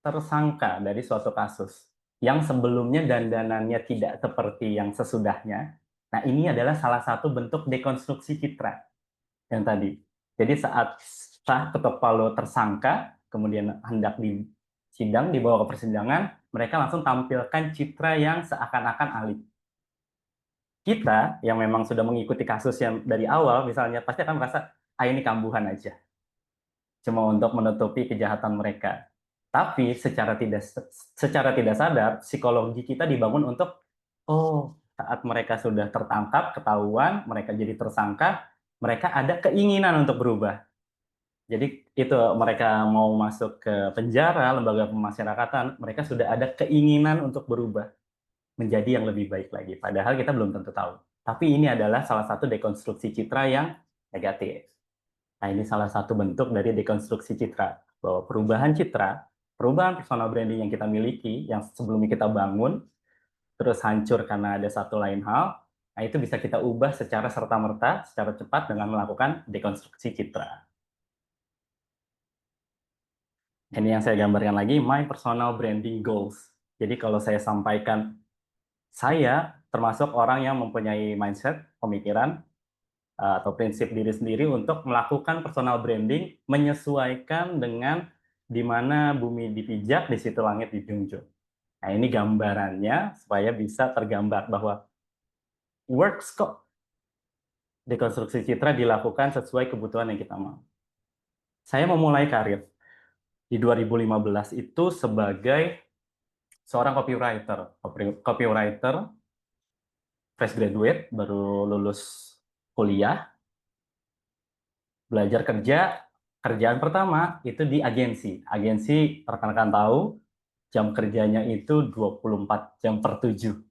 tersangka dari suatu kasus yang sebelumnya dandanannya tidak seperti yang sesudahnya. Nah, ini adalah salah satu bentuk dekonstruksi citra yang tadi. Jadi saat sah ketok palu tersangka, kemudian hendak disidang, dibawa ke persidangan, mereka langsung tampilkan citra yang seakan-akan alik. Kita yang memang sudah mengikuti kasus yang dari awal, misalnya pasti akan merasa, ini kambuhan aja. Cuma untuk menutupi kejahatan mereka. Tapi secara tidak sadar, psikologi kita dibangun untuk, saat mereka sudah tertangkap, ketahuan, mereka jadi tersangka, mereka ada keinginan untuk berubah. Jadi itu mereka mau masuk ke penjara, lembaga pemasyarakatan, mereka sudah ada keinginan untuk berubah menjadi yang lebih baik lagi. Padahal kita belum tentu tahu. Tapi ini adalah salah satu dekonstruksi citra yang negatif. Nah, ini salah satu bentuk dari dekonstruksi citra. Bahwa perubahan citra, perubahan personal branding yang kita miliki, yang sebelumnya kita bangun, terus hancur karena ada satu lain hal, nah itu bisa kita ubah secara serta-merta, secara cepat dengan melakukan dekonstruksi citra. Ini yang saya gambarkan lagi, my personal branding goals. Jadi kalau saya sampaikan, saya termasuk orang yang mempunyai mindset, pemikiran, atau prinsip diri sendiri untuk melakukan personal branding menyesuaikan dengan di mana bumi dipijak, di situ langit dijunjung. Nah, ini gambarannya supaya bisa tergambar bahwa works kok. Dekonstruksi citra dilakukan sesuai kebutuhan yang kita mau. Saya memulai karir di 2015 itu sebagai seorang copywriter. Copywriter, fresh graduate, baru lulus kuliah, belajar kerjaan pertama itu di agensi. Agensi, rekan-rekan tahu, jam kerjanya itu 24 jam per 7.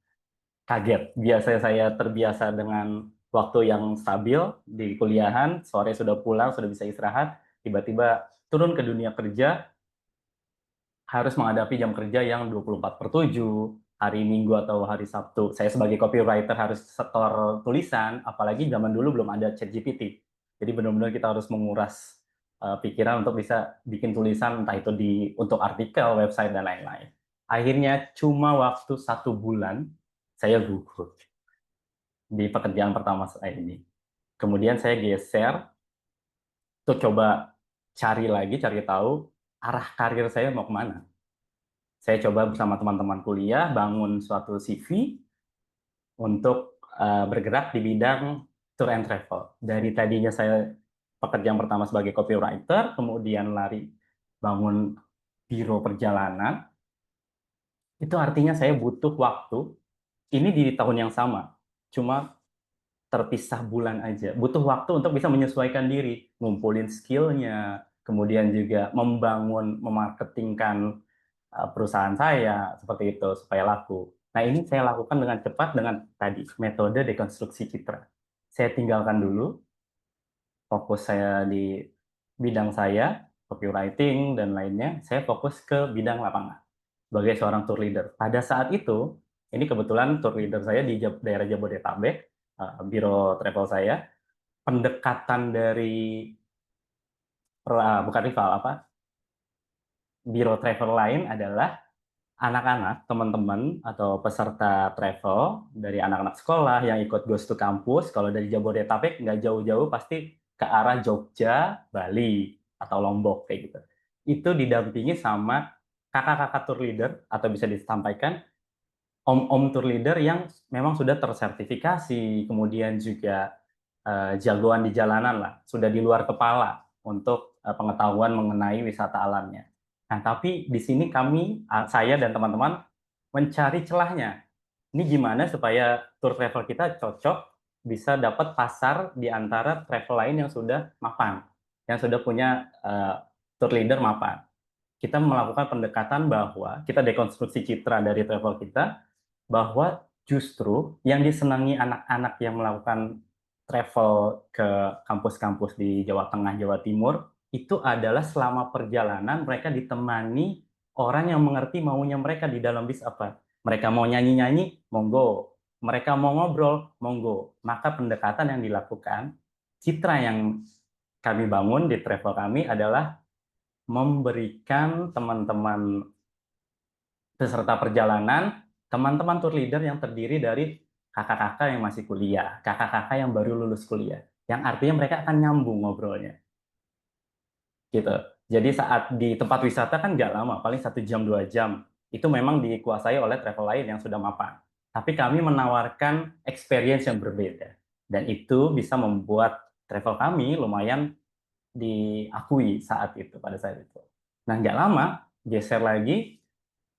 Kaget. Biasanya saya terbiasa dengan waktu yang stabil di kuliahan, sore sudah pulang, sudah bisa istirahat, tiba-tiba turun ke dunia kerja, harus menghadapi jam kerja yang 24 per 7, hari Minggu atau hari Sabtu. Saya sebagai copywriter harus setor tulisan, apalagi zaman dulu belum ada ChatGPT. Jadi benar-benar kita harus menguras pikiran untuk bisa bikin tulisan, entah itu untuk artikel, website, dan lain-lain. Akhirnya cuma waktu 1 bulan, saya gugur di pekerjaan pertama saya ini. Kemudian saya geser, untuk coba cari tahu arah karir saya mau kemana. Saya coba bersama teman-teman kuliah bangun suatu CV untuk bergerak di bidang tour and travel. Dari tadinya saya pekerjaan pertama sebagai copywriter, kemudian lari bangun biro perjalanan, itu artinya saya butuh waktu, ini di tahun yang sama, cuma terpisah bulan aja. Butuh waktu untuk bisa menyesuaikan diri, ngumpulin skill-nya, kemudian juga memarketingkan perusahaan saya, seperti itu, supaya laku. Nah, ini saya lakukan dengan cepat dengan tadi, metode dekonstruksi citra. Saya tinggalkan dulu, fokus saya di bidang saya, copywriting dan lainnya, saya fokus ke bidang lapangan sebagai seorang tour leader. Pada saat itu, ini kebetulan tour leader saya di daerah Jabodetabek, biro travel saya, pendekatan dari bukan rival biro travel lain adalah anak-anak, teman-teman atau peserta travel dari anak-anak sekolah yang ikut Ghost to Campus. Kalau dari Jabodetabek nggak jauh-jauh pasti ke arah Jogja, Bali atau Lombok kayak gitu. Itu didampingi sama kakak-kakak tour leader atau bisa disampaikan om-om tour leader yang memang sudah tersertifikasi, kemudian juga jagoan di jalanan lah, sudah di luar kepala untuk pengetahuan mengenai wisata alamnya. Nah, tapi di sini saya dan teman-teman mencari celahnya. Ini gimana supaya tour travel kita cocok, bisa dapat pasar di antara travel lain yang sudah mapan, yang sudah punya tour leader mapan. Kita melakukan pendekatan bahwa kita dekonstruksi citra dari travel kita, bahwa justru yang disenangi anak-anak yang melakukan travel ke kampus-kampus di Jawa Tengah, Jawa Timur, itu adalah selama perjalanan mereka ditemani orang yang mengerti maunya mereka di dalam bis apa. Mereka mau nyanyi-nyanyi, monggo. Mereka mau ngobrol, monggo. Maka pendekatan yang dilakukan, citra yang kami bangun di travel kami adalah memberikan teman-teman peserta perjalanan, teman-teman tour leader yang terdiri dari kakak-kakak yang masih kuliah, kakak-kakak yang baru lulus kuliah, yang artinya mereka akan nyambung ngobrolnya. Gitu. Jadi saat di tempat wisata kan nggak lama, paling 1 jam 2 jam. Itu memang dikuasai oleh travel lain yang sudah mapan. Tapi kami menawarkan experience yang berbeda. Dan itu bisa membuat travel kami lumayan diakui pada saat itu. Nah, nggak lama, geser lagi,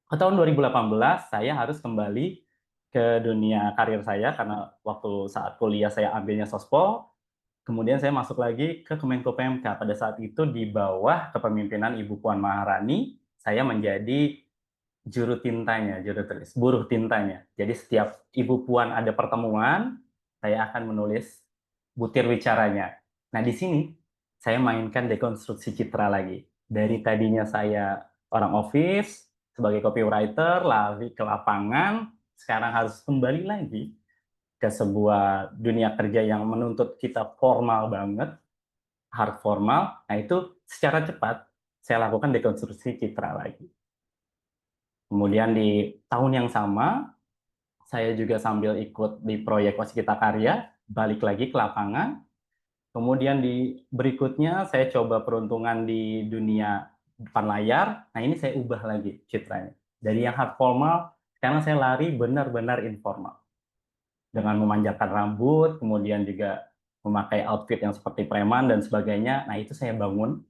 ke tahun 2018 saya harus kembali ke dunia karir saya karena waktu saat kuliah saya ambilnya Sospol. Kemudian saya masuk lagi ke Kemenko PMK. Pada saat itu di bawah kepemimpinan Ibu Puan Maharani, saya menjadi juru tintanya, juru tulis, buruh tintanya. Jadi setiap Ibu Puan ada pertemuan, saya akan menulis butir bicaranya. Nah, di sini saya mainkan dekonstruksi citra lagi. Dari tadinya saya orang office, sebagai copywriter, lari ke lapangan, sekarang harus kembali lagi ke sebuah dunia kerja yang menuntut kita formal banget, hard formal. Nah, itu secara cepat saya lakukan dekonstruksi citra lagi. Kemudian di tahun yang sama, saya juga sambil ikut di proyek Waskita Karya, balik lagi ke lapangan. Kemudian di berikutnya saya coba peruntungan di dunia depan layar. Nah, ini saya ubah lagi citranya. Dari yang hard formal, sekarang saya lari benar-benar informal. Dengan memanjatkan rambut, kemudian juga memakai outfit yang seperti preman dan sebagainya. Nah, itu saya bangun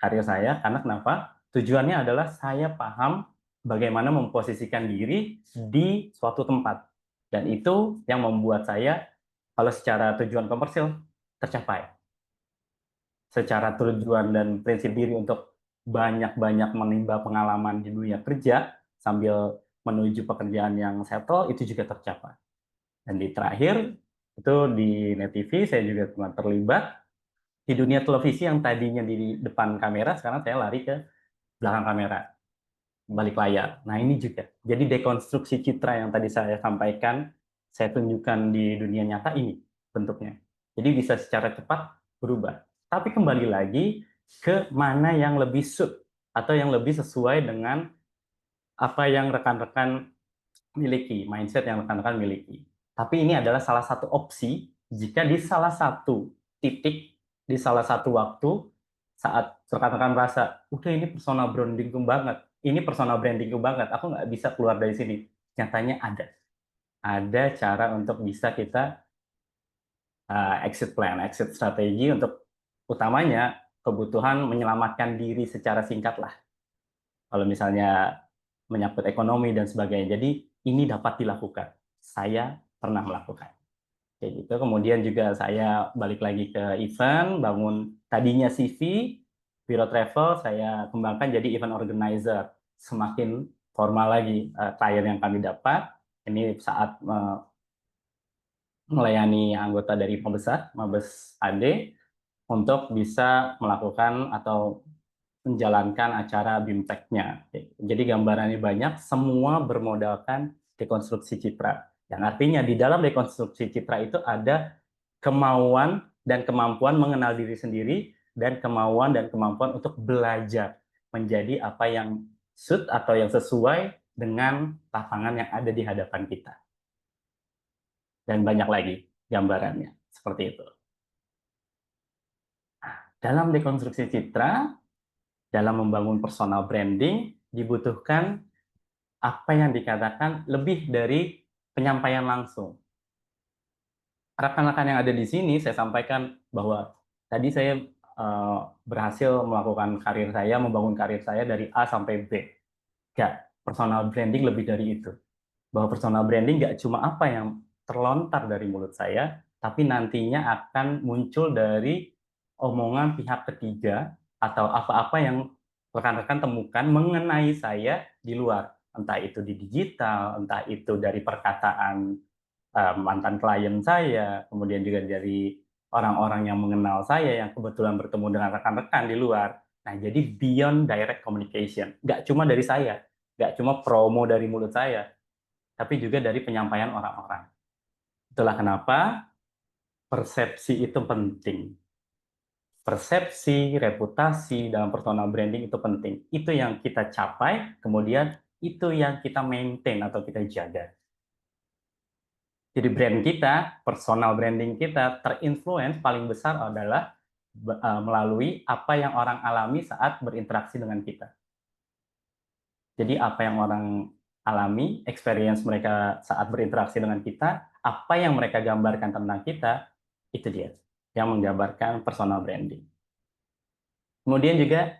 karir saya karena kenapa? Tujuannya adalah saya paham bagaimana memposisikan diri di suatu tempat. Dan itu yang membuat saya, kalau secara tujuan komersil, tercapai. Secara tujuan dan prinsip diri untuk banyak-banyak menimba pengalaman di dunia kerja, sambil menuju pekerjaan yang settle, itu juga tercapai. Dan di terakhir, itu di Net TV, saya juga pernah terlibat di dunia televisi yang tadinya di depan kamera, sekarang saya lari ke belakang kamera, balik layar. Nah, ini juga. Jadi dekonstruksi citra yang tadi saya sampaikan, saya tunjukkan di dunia nyata ini bentuknya. Jadi bisa secara cepat berubah. Tapi kembali lagi ke mana yang lebih suit atau yang lebih sesuai dengan apa yang rekan-rekan miliki, mindset yang rekan-rekan miliki. Tapi ini adalah salah satu opsi jika di salah satu titik, di salah satu waktu, saat rekan-rekan merasa, udah ini personal brandingku banget, ini personal brandingku banget, aku nggak bisa keluar dari sini. Nyatanya ada. Ada cara untuk bisa kita exit plan, exit strategi untuk utamanya kebutuhan menyelamatkan diri secara singkat lah. Kalau misalnya menyangkut ekonomi dan sebagainya. Jadi ini dapat dilakukan. Saya pernah melakukan. Kayak gitu. Kemudian juga saya balik lagi ke event, bangun tadinya CV, Biro Travel, saya kembangkan jadi event organizer. Semakin formal lagi klien yang kami dapat. Ini saat melayani anggota dari Mabes AD untuk bisa melakukan atau menjalankan acara BIMTEK-nya. Jadi gambarannya banyak, semua bermodalkan dekonstruksi citra. Yang artinya di dalam dekonstruksi citra itu ada kemauan dan kemampuan mengenal diri sendiri dan kemauan dan kemampuan untuk belajar menjadi apa yang suit atau yang sesuai dengan lapangan yang ada di hadapan kita. Dan banyak lagi gambarannya, seperti itu. Dalam dekonstruksi citra, dalam membangun personal branding, dibutuhkan apa yang dikatakan lebih dari penyampaian langsung. Rekan-rekan yang ada di sini, saya sampaikan bahwa tadi saya berhasil melakukan karir saya, membangun karir saya dari A sampai B. Nggak, personal branding lebih dari itu. Bahwa personal branding nggak cuma apa yang terlontar dari mulut saya, tapi nantinya akan muncul dari omongan pihak ketiga atau apa-apa yang rekan-rekan temukan mengenai saya di luar. Entah itu di digital, entah itu dari perkataan mantan klien saya, kemudian juga dari orang-orang yang mengenal saya, yang kebetulan bertemu dengan rekan-rekan di luar. Nah, jadi beyond direct communication. Nggak cuma dari saya, nggak cuma promo dari mulut saya, tapi juga dari penyampaian orang-orang. Itulah kenapa persepsi itu penting. Persepsi, reputasi dalam personal branding itu penting. Itu yang kita capai, kemudian itu yang kita maintain atau kita jaga. Jadi brand kita, personal branding kita terinfluence paling besar adalah melalui apa yang orang alami saat berinteraksi dengan kita. Jadi apa yang orang alami, experience mereka saat berinteraksi dengan kita, apa yang mereka gambarkan tentang kita, itu dia yang menggambarkan personal branding. Kemudian juga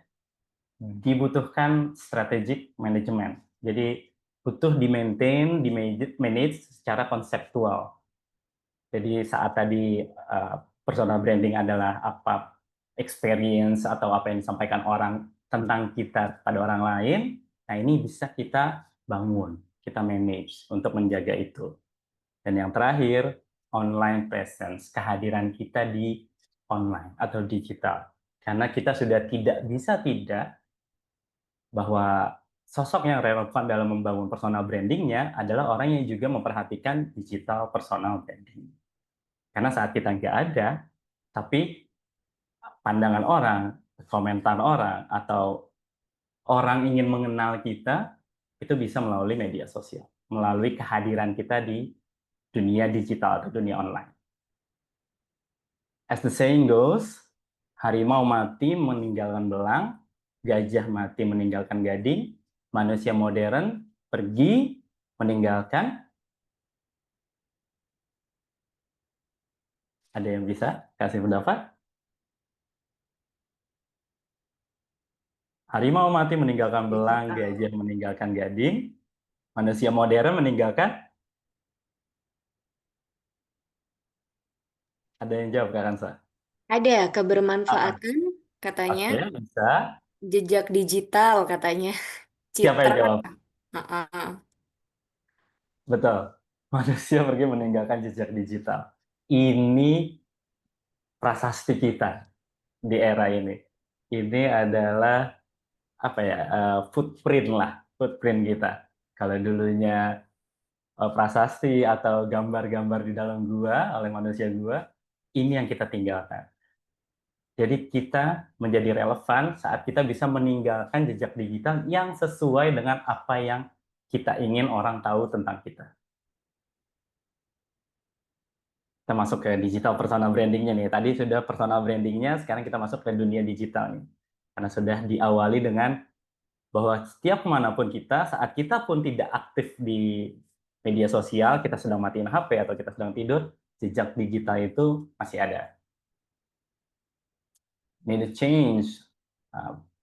dibutuhkan strategic management. Jadi butuh di-maintain, di-manage secara konseptual. Jadi saat tadi personal branding adalah apa experience atau apa yang disampaikan orang tentang kita pada orang lain, nah ini bisa kita bangun, kita manage untuk menjaga itu. Dan yang terakhir, online presence, kehadiran kita di online atau digital. Karena kita sudah tidak bisa tidak bahwa sosok yang relevan dalam membangun personal brandingnya adalah orang yang juga memperhatikan digital personal branding. Karena saat kita nggak ada, tapi pandangan orang, komentar orang, atau orang ingin mengenal kita, itu bisa melalui media sosial, melalui kehadiran kita di dunia digital atau dunia online. As the saying goes, harimau mati meninggalkan belang, gajah mati meninggalkan gading, manusia modern pergi meninggalkan. Ada yang bisa kasih pendapat? Harimau mati meninggalkan belang, gajah meninggalkan gading, manusia modern meninggalkan. Ada yang jawab, Kak Kansa? Ada kebermanfaatan katanya, Oke, bisa. jejak digital katanya, Siapa yang citra. jawab? Heeh. Betul. Manusia pergi meninggalkan jejak digital. Ini prasasti kita di era ini. Ini adalah apa ya? Footprint kita. Kalau dulunya prasasti atau gambar-gambar di dalam gua oleh manusia gua, ini yang kita tinggalkan. Jadi kita menjadi relevan saat kita bisa meninggalkan jejak digital yang sesuai dengan apa yang kita ingin orang tahu tentang kita. Kita masuk ke digital personal brandingnya nih. Tadi sudah personal brandingnya, sekarang kita masuk ke dunia digital nih. Karena sudah diawali dengan bahwa setiap manapun kita, saat kita pun tidak aktif di media sosial, kita sedang matiin HP atau kita sedang tidur, jejak digital itu masih ada. Need to change.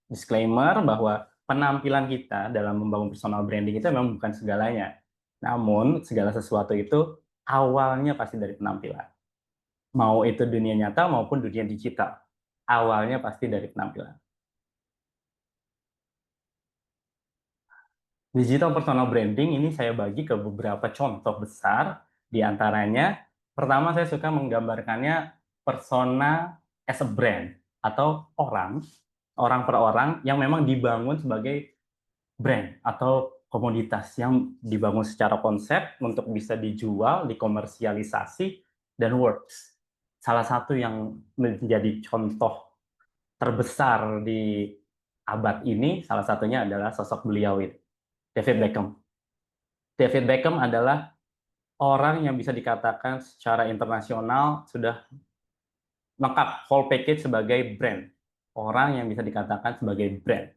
Disclaimer bahwa penampilan kita dalam membangun personal branding itu memang bukan segalanya. Namun, segala sesuatu itu awalnya pasti dari penampilan. Mau itu dunia nyata maupun dunia digital. Awalnya pasti dari penampilan. Digital personal branding ini saya bagi ke beberapa contoh besar. Di antaranya, pertama saya suka menggambarkannya persona as a brand, atau orang orang per orang yang memang dibangun sebagai brand atau komoditas yang dibangun secara konsep untuk bisa dijual, dikomersialisasi, dan works. Salah satu yang menjadi contoh terbesar di abad ini, salah satunya adalah sosok beliau ini, David Beckham. David Beckham adalah orang yang bisa dikatakan secara internasional sudah lengkap, whole package sebagai brand. Orang yang bisa dikatakan sebagai brand.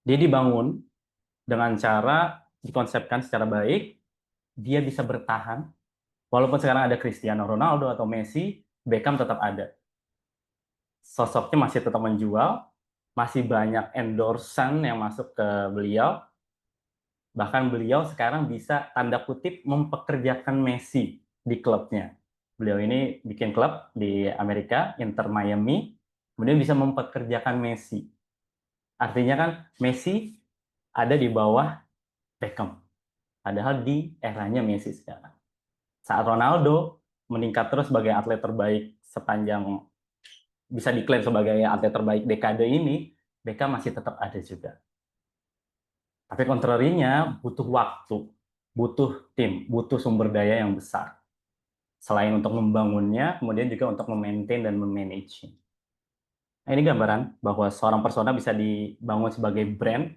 Dia dibangun dengan cara dikonsepkan secara baik, dia bisa bertahan. Walaupun sekarang ada Cristiano Ronaldo atau Messi, Beckham tetap ada. Sosoknya masih tetap menjual, masih banyak endorsan yang masuk ke beliau. Bahkan beliau sekarang bisa tanda kutip mempekerjakan Messi di klubnya. Beliau ini bikin klub di Amerika, Inter Miami, kemudian bisa mempekerjakan Messi. Artinya kan Messi ada di bawah Beckham. Padahal di eranya Messi sekarang. Saat Ronaldo meningkat terus sebagai atlet terbaik sepanjang bisa diklaim sebagai atlet terbaik dekade ini, Beckham masih tetap ada juga. Tapi kontrarinya butuh waktu, butuh tim, butuh sumber daya yang besar. Selain untuk membangunnya, kemudian juga untuk memaintain dan memanage. Nah, ini gambaran bahwa seorang persona bisa dibangun sebagai brand,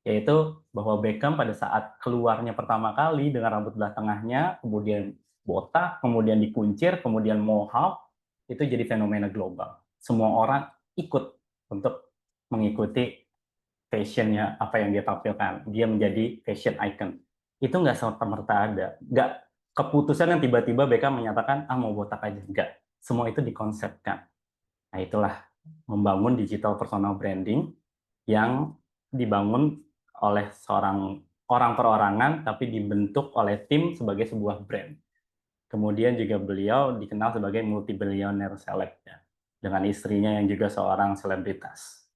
yaitu bahwa Beckham pada saat keluarnya pertama kali dengan rambut belah tengahnya, kemudian botak, kemudian dikuncir, kemudian mohawk, itu jadi fenomena global. Semua orang ikut untuk mengikuti fashionnya, apa yang dia tampilkan. Dia menjadi fashion icon. Itu nggak serta-merta ada. Nggak keputusan yang tiba-tiba Beckham menyatakan, mau botak aja. Nggak. Semua itu dikonsepkan. Nah, itulah membangun digital personal branding yang dibangun oleh seorang orang perorangan, tapi dibentuk oleh tim sebagai sebuah brand. Kemudian juga beliau dikenal sebagai multi-billionaire celeb, ya, dengan istrinya yang juga seorang selebritas.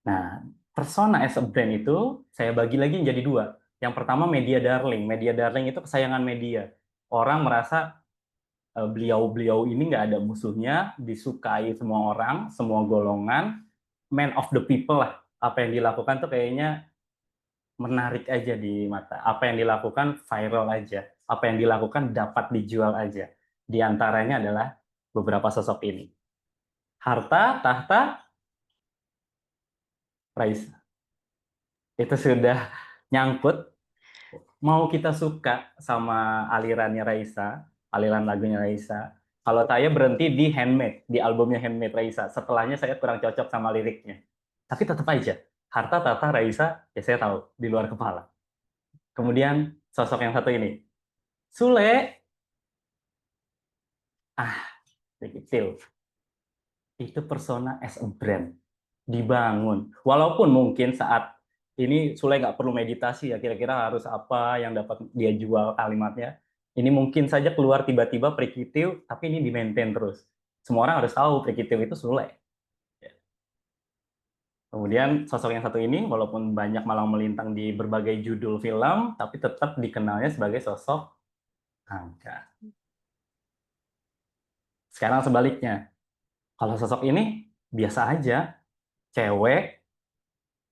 Nah, persona as a brand itu saya bagi lagi menjadi dua. Yang pertama media darling. Media darling itu kesayangan media. Orang merasa beliau-beliau ini nggak ada musuhnya, disukai semua orang, semua golongan, man of the people lah. Apa yang dilakukan tuh kayaknya menarik aja di mata. Apa yang dilakukan viral aja. Apa yang dilakukan dapat dijual aja. Di antaranya adalah beberapa sosok ini. Harta, tahta, Raisa. Itu sudah nyangkut. Mau kita suka sama alirannya Raisa, aliran lagunya Raisa. Kalau saya berhenti di Handmade, di albumnya Handmade Raisa. Setelahnya saya kurang cocok sama liriknya. Tapi tetap aja, harta tata Raisa, ya saya tahu, di luar kepala. Kemudian sosok yang satu ini, Sule, kecil. Itu persona as a brand. Dibangun. Walaupun mungkin saat ini Sule nggak perlu meditasi ya, kira-kira harus apa yang dapat dia jual kalimatnya. Ini mungkin saja keluar tiba-tiba Prikitiu, tapi ini di-maintain terus. Semua orang harus tahu Prikitiu itu Sule. Kemudian sosok yang satu ini, walaupun banyak malang melintang di berbagai judul film, tapi tetap dikenalnya sebagai sosok Angka. Sekarang sebaliknya, kalau sosok ini biasa aja, cewek,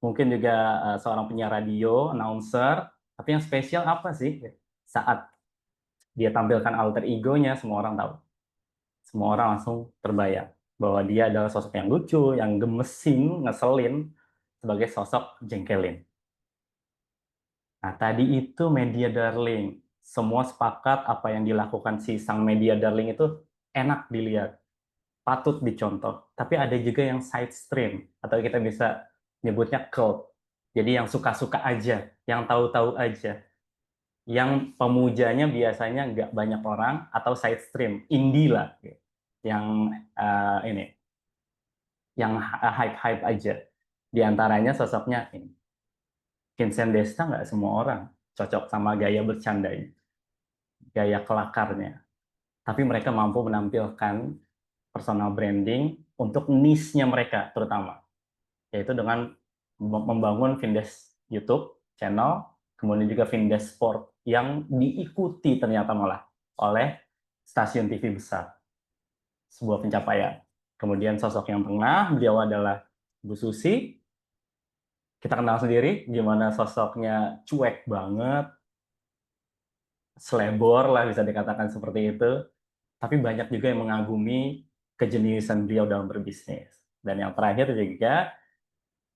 mungkin juga seorang penyiar radio, announcer, tapi yang spesial apa sih? Saat dia tampilkan alter egonya, semua orang tahu. Semua orang langsung terbayang bahwa dia adalah sosok yang lucu, yang gemesin, ngeselin, sebagai sosok jengkelin. Nah, tadi itu media darling. Semua sepakat apa yang dilakukan si sang media darling itu enak dilihat, patut dicontoh. Tapi ada juga yang side stream, atau kita bisa nyebutnya cult. Jadi yang suka-suka aja, yang tahu-tahu aja. Yang pemujanya biasanya nggak banyak orang, atau side stream, indie lah. Yang yang hype-hype aja. Di antaranya sosoknya ini. Vincent Desta nggak semua orang cocok sama gaya bercandanya, gaya kelakarnya. Tapi mereka mampu menampilkan personal branding untuk niche-nya mereka terutama. Yaitu dengan membangun Vindes YouTube channel, kemudian juga Vindes Sport yang diikuti ternyata malah oleh stasiun TV besar. Sebuah pencapaian. Kemudian sosok yang tengah, beliau adalah Bu Susi. Kita kenal sendiri gimana sosoknya cuek banget, selebor lah bisa dikatakan seperti itu. Tapi banyak juga yang mengagumi kejeniusan beliau dalam berbisnis. Dan yang terakhir juga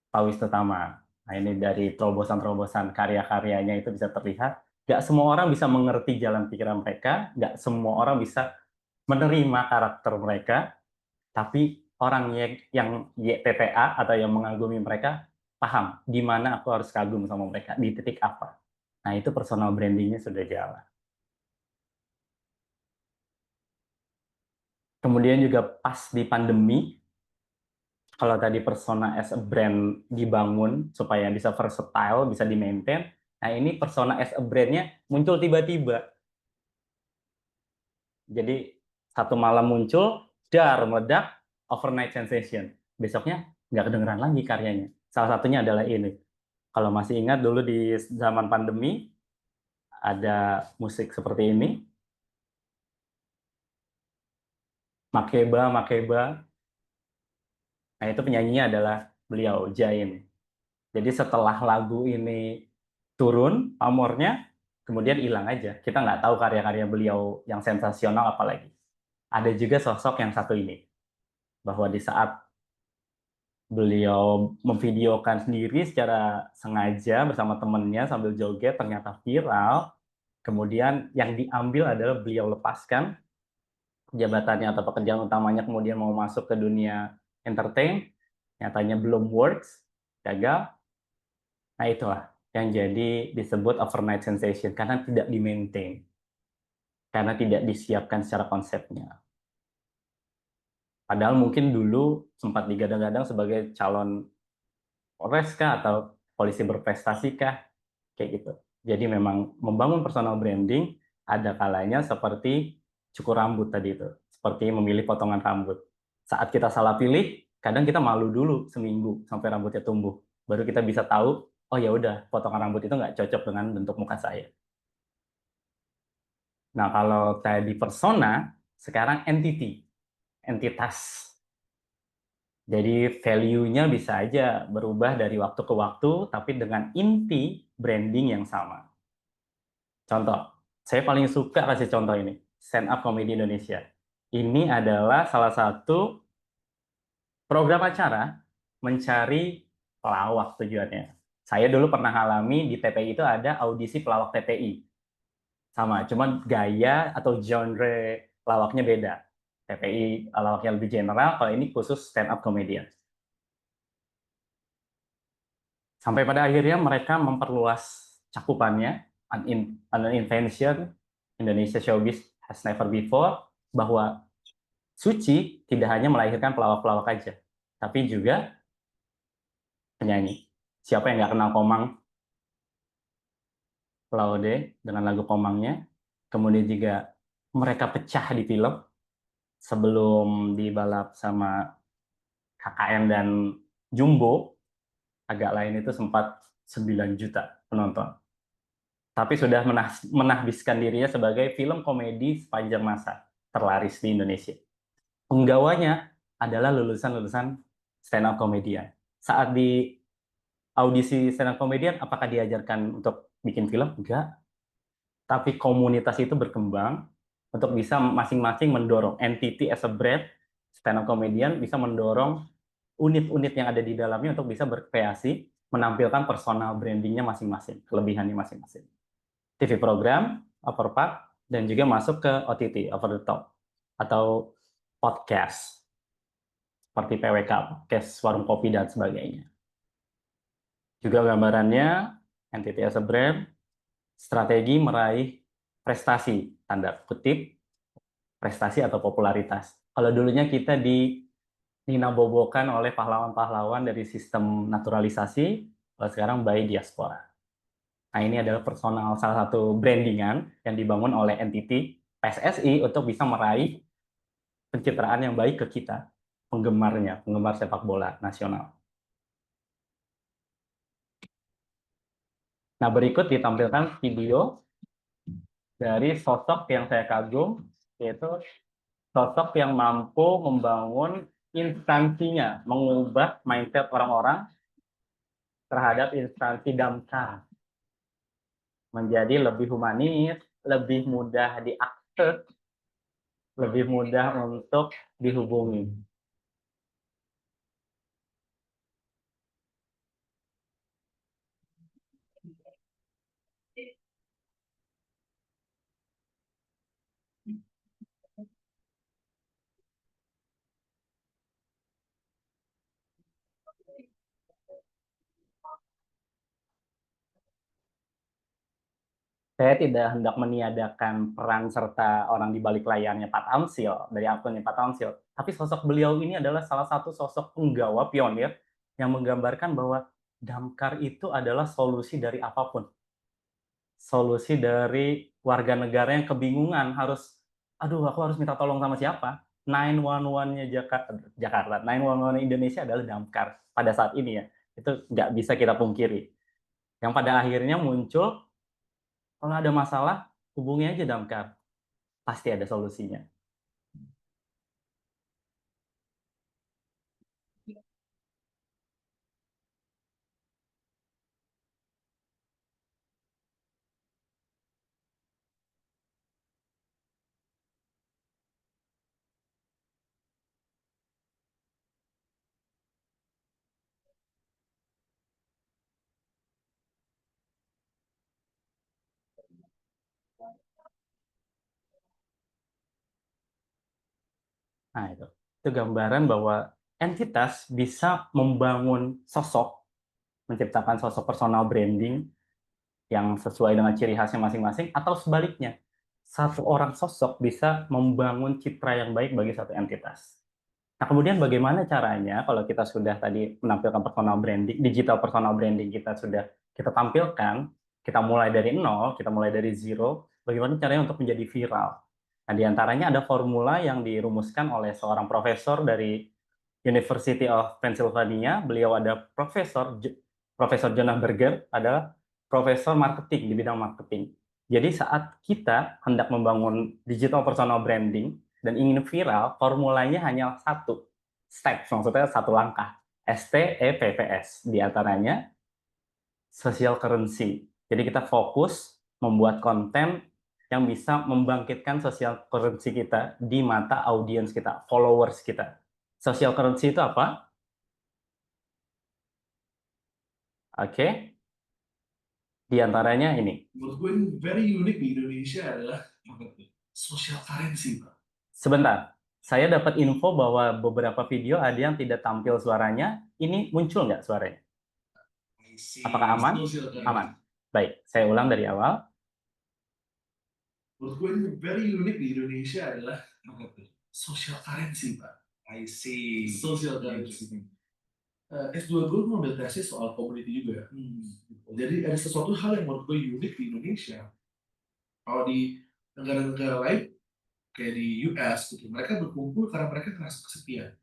Pak Wisnu Tama. Nah ini dari terobosan-terobosan karya-karyanya itu bisa terlihat. Gak semua orang bisa mengerti jalan pikiran mereka, gak semua orang bisa menerima karakter mereka, tapi orang yang YPPA atau yang mengagumi mereka paham di mana aku harus kagum sama mereka, di titik apa. Nah itu personal brandingnya sudah jalan. Kemudian juga pas di pandemi, kalau tadi persona as a brand dibangun supaya bisa versatile, bisa di-maintain, nah ini persona as a brand-nya muncul tiba-tiba. Jadi satu malam muncul, dar, meledak, overnight sensation. Besoknya nggak kedengeran lagi karyanya. Salah satunya adalah ini. Kalau masih ingat dulu di zaman pandemi, ada musik seperti ini. Makeba, Makeba. Nah itu penyanyinya adalah beliau, Jain. Jadi setelah lagu ini turun pamornya, kemudian hilang aja. Kita nggak tahu karya-karya beliau yang sensasional apalagi. Ada juga sosok yang satu ini, bahwa di saat beliau memvideokan sendiri secara sengaja bersama temennya sambil joget, ternyata viral. Kemudian yang diambil adalah beliau lepaskan jabatannya atau pekerjaan utamanya, kemudian mau masuk ke dunia entertain, nyatanya belum works, gagal. Nah itulah yang jadi disebut overnight sensation, karena tidak di-maintain, karena tidak disiapkan secara konsepnya. Padahal mungkin dulu sempat digadang-gadang sebagai calon Polres kah atau polisi berprestasi kah, kayak gitu. Jadi memang membangun personal branding ada kalanya seperti cukur rambut tadi itu, seperti memilih potongan rambut. Saat kita salah pilih, kadang kita malu dulu seminggu sampai rambutnya tumbuh, baru kita bisa tahu, oh ya udah potongan rambut itu nggak cocok dengan bentuk muka saya. Nah kalau tadi persona, sekarang entity, entitas. Jadi value-nya bisa aja berubah dari waktu ke waktu, tapi dengan inti branding yang sama. Contoh, saya paling suka kasih contoh ini, stand up comedy Indonesia. Ini adalah salah satu program acara mencari pelawak tujuannya. Saya dulu pernah alami di TPI itu ada audisi pelawak TPI. Sama, cuman gaya atau genre pelawaknya beda. TPI pelawaknya lebih general, kalau ini khusus stand up comedian. Sampai pada akhirnya mereka memperluas cakupannya, an invention, Indonesia Showbiz has never before, bahwa Suci tidak hanya melahirkan pelawak-pelawak aja, tapi juga penyanyi. Siapa yang nggak kenal Komang Laude dengan lagu Komangnya? Kemudian juga mereka pecah di film sebelum dibalap sama KKN dan Jumbo, agak lain itu sempat 9 juta penonton. Tapi sudah menahbiskan dirinya sebagai film komedi sepanjang masa terlaris di Indonesia. Penggawanya adalah lulusan-lulusan stand up comedian. Saat di audisi stand up comedian, apakah diajarkan untuk bikin film? Enggak. Tapi komunitas itu berkembang untuk bisa masing-masing mendorong entity as a brand, stand up comedian bisa mendorong unit-unit yang ada di dalamnya untuk bisa berkreasi, menampilkan personal brandingnya masing-masing, kelebihannya masing-masing. TV program, upper part, dan juga masuk ke OTT, over the top, atau podcast, seperti PWK, podcast warung kopi, dan sebagainya. Juga gambarannya, entity as a brand, strategi meraih prestasi, tanda kutip, prestasi atau popularitas. Kalau dulunya kita dinabobokan oleh pahlawan-pahlawan dari sistem naturalisasi, kalau sekarang by diaspora. Nah, ini adalah personal salah satu brandingan yang dibangun oleh entity PSSI untuk bisa meraih pencitraan yang baik ke kita, penggemarnya, penggemar sepak bola nasional. Nah, berikut ditampilkan video dari sosok yang saya kagum, yaitu sosok yang mampu membangun instansinya, mengubah mindset orang-orang terhadap instansi damkar menjadi lebih humanis, lebih mudah diakses, lebih mudah untuk dihubungi. Saya tidak hendak meniadakan peran serta orang di balik layarnya Pak Tamsil, dari akunnya Pak Tamsil. Tapi sosok beliau ini adalah salah satu sosok penggawa pionir yang menggambarkan bahwa damkar itu adalah solusi dari apapun. Solusi dari warga negara yang kebingungan harus, aduh aku harus minta tolong sama siapa? 911-nya Jakarta, 911 Indonesia adalah damkar pada saat ini ya. Itu nggak bisa kita pungkiri. Yang pada akhirnya muncul, kalau ada masalah, hubungi aja damkar. Pasti ada solusinya. Nah, itu gambaran bahwa entitas bisa membangun sosok, menciptakan sosok personal branding yang sesuai dengan ciri khasnya masing-masing, atau sebaliknya, satu orang sosok bisa membangun citra yang baik bagi satu entitas. Nah, kemudian bagaimana caranya kalau kita sudah tadi menampilkan personal branding, digital personal branding kita sudah kita tampilkan, kita mulai dari nol, kita mulai dari zero, bagaimana caranya untuk menjadi viral? Nah, di antaranya ada formula yang dirumuskan oleh seorang profesor dari University of Pennsylvania. Beliau ada Profesor Jonah Berger, adalah profesor marketing di bidang marketing. Jadi saat kita hendak membangun digital personal branding dan ingin viral, formulanya hanya satu step, maksudnya satu langkah. STEPPS, di antaranya social currency. Jadi kita fokus membuat konten yang bisa membangkitkan social currency kita di mata audiens kita, followers kita. Social currency itu apa? Oke. Di antaranya ini. Menurut gue ini very unique di Indonesia adalah social currency, Pak. Sebentar, saya dapat info bahwa beberapa video ada yang tidak tampil suaranya. Ini muncul nggak suaranya? Apakah aman? Aman. Baik, saya ulang dari awal. Menurut gue ini very unique di Indonesia adalah social currency, Pak. I see. Social currency. S2 gue ngambil tesis soal community juga. Jadi ada sesuatu hal yang menurut gue unik di Indonesia. Kalau di negara-negara lain, kayak di US, gitu, mereka berkumpul karena mereka merasa kesepian.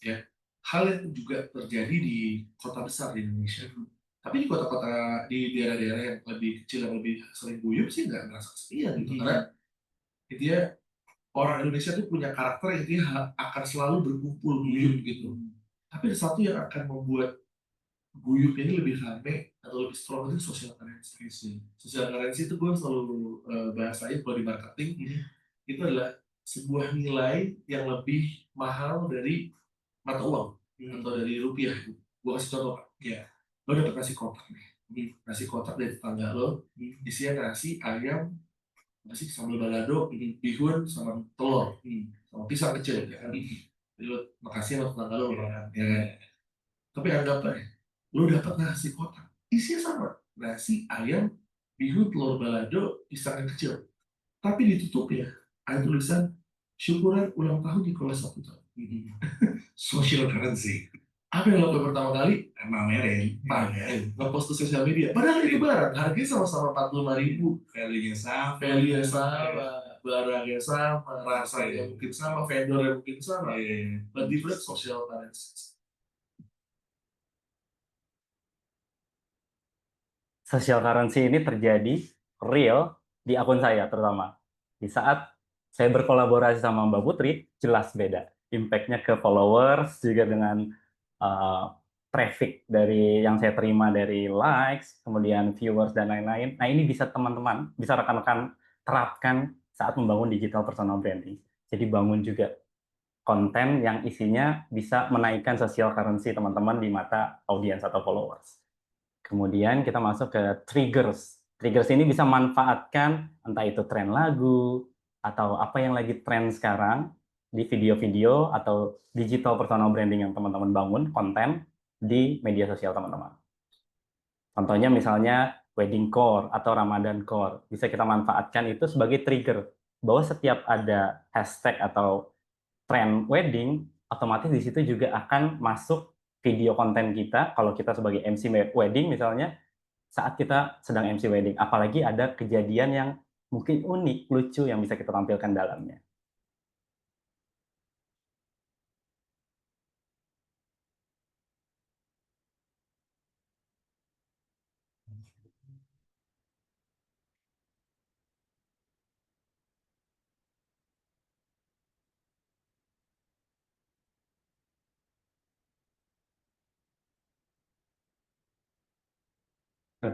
Ya. Hal yang juga terjadi di kota besar di Indonesia. Tapi di kota-kota, di daerah-daerah yang lebih kecil, yang lebih sering guyup sih nggak merasa kesepian gitu. Karena intinya orang Indonesia tuh punya karakter yang dia akan selalu berkumpul guyup gitu. Tapi ada satu yang akan membuat guyup ini lebih rame atau lebih strong itu social currency. Social currency itu gue selalu bahasain kalau di marketing itu adalah sebuah nilai yang lebih mahal dari mata uang atau dari rupiah. Gue kasih contoh, Pak. Ya, lo dapat nasi kotak nih. Nasi kotak dari tetangga lo, isinya nasi, ayam, nasi sambal balado, bihun sama telur, sama pisang kecil. Ya kan? Jadi lo makasih sama tetangga lo, ya. Tapi anggap aja, lo dapat nasi kotak, isinya sama, nasi, ayam, bihun, telur balado, pisang yang kecil. Tapi ditutup ya, ada tulisan syukuran ulang tahun di kelas 1 tahun. Social currency. Apa yang lo lakukan pertama kali? Pamerin. Ngepost ke sosial media. Padahal itu barang, harganya sama-sama 45.000. Value-nya sama. Value-nya sama, barangnya sama, rasanya mungkin sama, vendornya mungkin sama. But different social currency. Social currency ini terjadi real di akun saya terutama. Di saat saya berkolaborasi sama Mbak Putri, jelas beda. impact-nya ke followers, juga dengan traffic dari yang saya terima dari likes, kemudian viewers dan lain-lain. Nah, ini bisa teman-teman, bisa rekan-rekan terapkan saat membangun digital personal branding. Jadi bangun juga konten yang isinya bisa menaikkan social currency teman-teman di mata audiens atau followers. Kemudian kita masuk ke triggers. Triggers ini bisa manfaatkan entah itu tren lagu atau apa yang lagi tren sekarang di video-video atau digital personal branding yang teman-teman bangun, konten di media sosial teman-teman. Contohnya misalnya wedding core atau Ramadan core. Bisa kita manfaatkan itu sebagai trigger bahwa setiap ada hashtag atau tren wedding, otomatis di situ juga akan masuk video konten kita, kalau kita sebagai MC wedding misalnya, saat kita sedang MC wedding. Apalagi ada kejadian yang mungkin unik, lucu yang bisa kita tampilkan dalamnya. Hmm?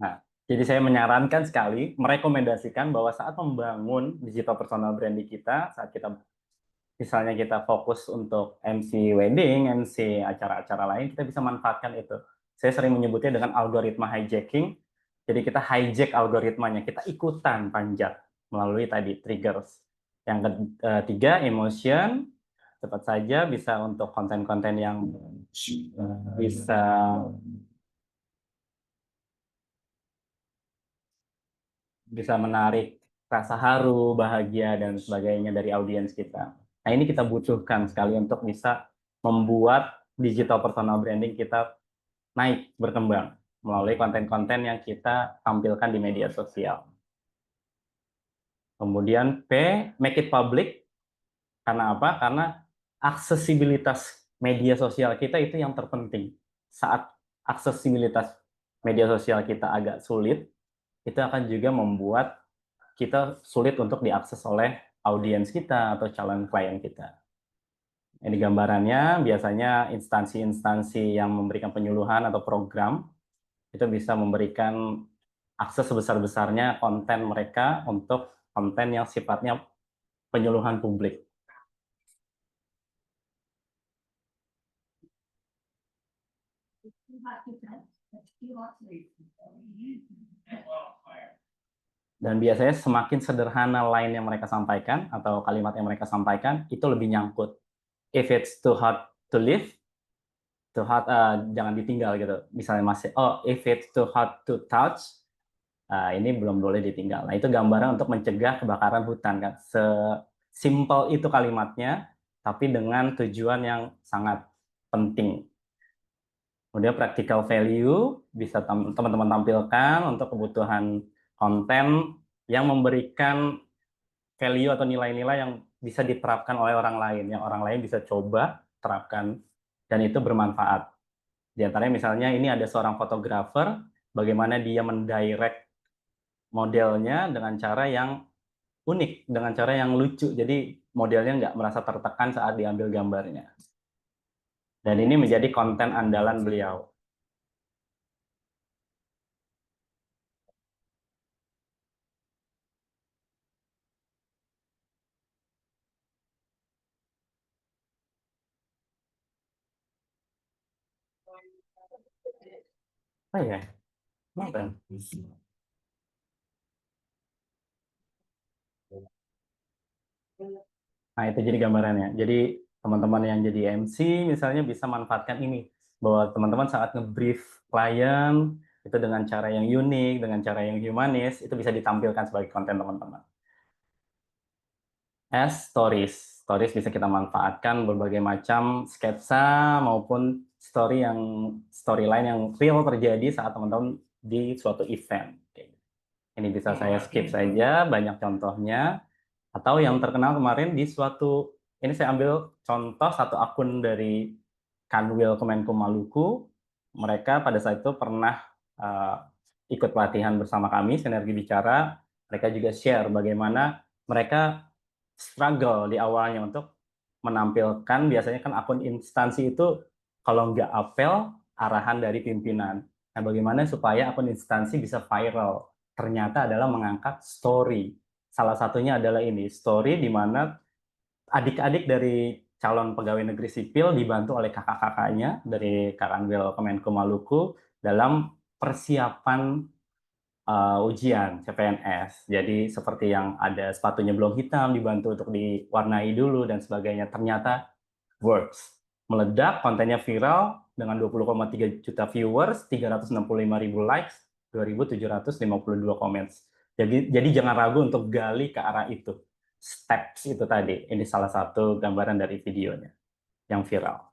Nah, jadi saya menyarankan sekali, merekomendasikan bahwa saat membangun digital personal branding kita, saat kita misalnya kita fokus untuk MC wedding, MC acara-acara lain, kita bisa manfaatkan itu. Saya sering menyebutnya dengan algoritma hijacking. Jadi kita hijack algoritmanya, kita ikutan panjat melalui tadi triggers. Yang ketiga, emotion. Cepat saja bisa untuk konten-konten yang bisa menarik rasa haru, bahagia, dan sebagainya dari audiens kita. Nah, ini kita butuhkan sekali untuk bisa membuat digital personal branding kita naik, berkembang melalui konten-konten yang kita tampilkan di media sosial. Kemudian P, make it public. Karena apa? Karena aksesibilitas media sosial kita itu yang terpenting. Saat aksesibilitas media sosial kita agak sulit, itu akan juga membuat kita sulit untuk diakses oleh audiens kita atau calon klien kita. Ini gambarannya, biasanya instansi-instansi yang memberikan penyuluhan atau program itu bisa memberikan akses sebesar-besarnya konten mereka untuk konten yang sifatnya penyuluhan publik. Dan biasanya semakin sederhana line yang mereka sampaikan atau kalimat yang mereka sampaikan itu lebih nyangkut. If it's too hard to live, too hard, jangan ditinggal gitu. Misalnya masih, if it's too hard to touch, ini belum boleh ditinggal. Nah, itu gambaran untuk mencegah kebakaran hutan kan. Sesimpel itu kalimatnya, tapi dengan tujuan yang sangat penting. Kemudian practical value bisa teman-teman tampilkan untuk kebutuhan konten yang memberikan value atau nilai-nilai yang bisa diterapkan oleh orang lain, yang orang lain bisa coba terapkan dan itu bermanfaat. Di antaranya misalnya ini ada seorang fotografer, bagaimana dia mendirect modelnya dengan cara yang unik, dengan cara yang lucu, jadi modelnya nggak merasa tertekan saat diambil gambarnya. Dan ini menjadi konten andalan beliau. Oh ya, kenapa? Nah, itu jadi gambarannya. Jadi teman-teman yang jadi MC misalnya bisa manfaatkan ini, bahwa teman-teman saat nge-brief klien itu dengan cara yang unik, dengan cara yang humanis, itu bisa ditampilkan sebagai konten teman-teman. Stories. Stories bisa kita manfaatkan berbagai macam sketsa maupun storyline yang real terjadi saat teman-teman di suatu event. Ini bisa saya skip saja, banyak contohnya. Atau yang terkenal kemarin di suatu, ini saya ambil contoh satu akun dari Kanwil Kemenkum Maluku. Mereka pada saat itu pernah uh, ikut pelatihan bersama kami, Sinergi Bicara. Mereka juga share bagaimana mereka struggle di awalnya untuk menampilkan, biasanya kan akun instansi itu kalau nggak apel, arahan dari pimpinan. Nah, bagaimana supaya akun instansi bisa viral? Ternyata adalah mengangkat story. Salah satunya adalah ini, story di mana adik-adik dari calon pegawai negeri sipil dibantu oleh kakak-kakaknya dari Karanwil Kemenko Maluku dalam persiapan ujian CPNS. Jadi seperti yang ada sepatunya belum hitam, dibantu untuk diwarnai dulu dan sebagainya. Ternyata works. Meledak, kontennya viral dengan 20,3 juta viewers, 365.000 likes, 2.752 comments. Jadi jangan ragu untuk gali ke arah itu. Steps itu tadi. Ini salah satu gambaran dari videonya yang viral.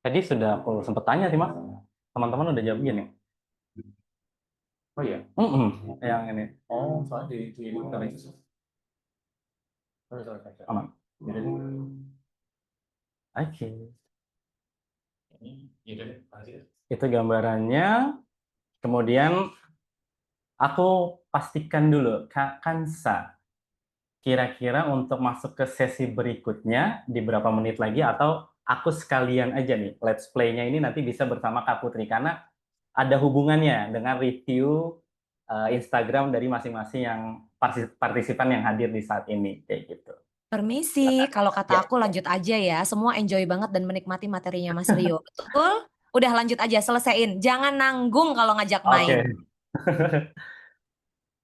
Tadi sudah aku sempat tanya sih, Mas. Teman-teman udah jawab gini. Oh iya, Yang ini. oh soalnya di ini bukan itu. Aman. Jadi Oke. ini deh, aja. Itu gambarannya. Kemudian aku pastikan dulu, Kak Kansa, kira-kira untuk masuk ke sesi berikutnya di berapa menit lagi, atau aku sekalian aja nih, let's play-nya ini nanti bisa bersama Kak Putri, karena ada hubungannya dengan review Instagram dari masing-masing yang partisipan yang hadir di saat ini, kayak gitu. Permisi, kalau kata Ya, aku lanjut aja ya. Semua enjoy banget dan menikmati materinya Mas Rio. Betul? Udah lanjut aja, selesaiin. Jangan nanggung kalau ngajak oke. main.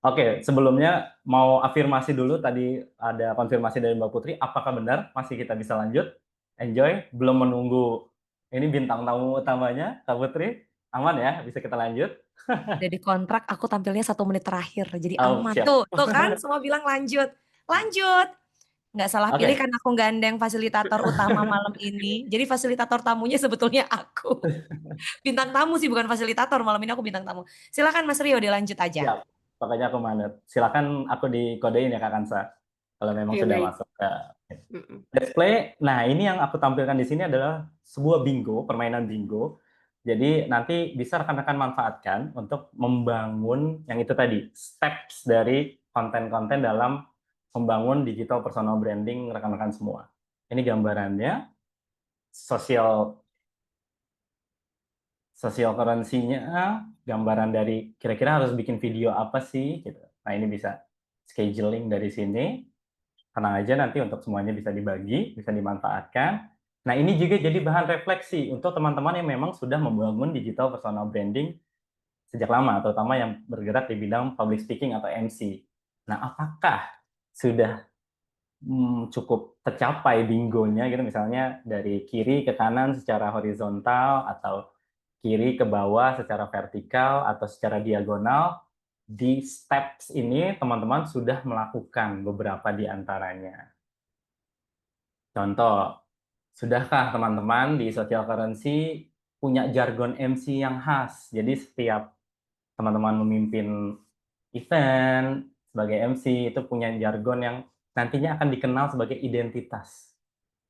Oke, sebelumnya mau afirmasi dulu, tadi ada konfirmasi dari Mbak Putri, apakah benar masih kita bisa lanjut? Enjoy, belum menunggu ini bintang tamu utamanya, Kak Putri, aman ya, bisa kita lanjut? Udah di kontrak, aku tampilnya 1 menit terakhir, jadi Oh, aman. siap. Tuh kan, semua bilang lanjut. Lanjut. Nggak salah pilih Oke, karena aku gandeng fasilitator utama malam ini. Jadi fasilitator tamunya sebetulnya aku. Bintang tamu sih, bukan fasilitator. Malam ini aku bintang tamu. Silakan Mas Rio, dilanjut aja. siap. Pokoknya aku manut. Silakan aku dikodein ya Kak Kansa, kalau memang Oke, sudah baik. masuk ke Mm-mm. Let's Play. Nah, ini yang aku tampilkan di sini adalah sebuah bingo, permainan bingo. Jadi nanti bisa rekan-rekan manfaatkan untuk membangun yang itu tadi, steps dari konten-konten dalam membangun digital personal branding rekan-rekan semua. Ini gambarannya, social currency-nya, gambaran dari kira-kira harus bikin video apa sih, gitu. Nah, ini bisa scheduling dari sini. Tenang aja, nanti untuk semuanya bisa dibagi, bisa dimanfaatkan. Nah, ini juga jadi bahan refleksi untuk teman-teman yang memang sudah membangun digital personal branding sejak lama, terutama yang bergerak di bidang public speaking atau MC. Nah, apakah sudah cukup tercapai bingonya gitu, misalnya dari kiri ke kanan secara horizontal, atau kiri ke bawah secara vertikal, atau secara diagonal. Di steps ini teman-teman sudah melakukan beberapa di antaranya. Contoh, sudahkah teman-teman di social currency punya jargon MC yang khas? Jadi setiap teman-teman memimpin event sebagai MC itu punya jargon yang nantinya akan dikenal sebagai identitas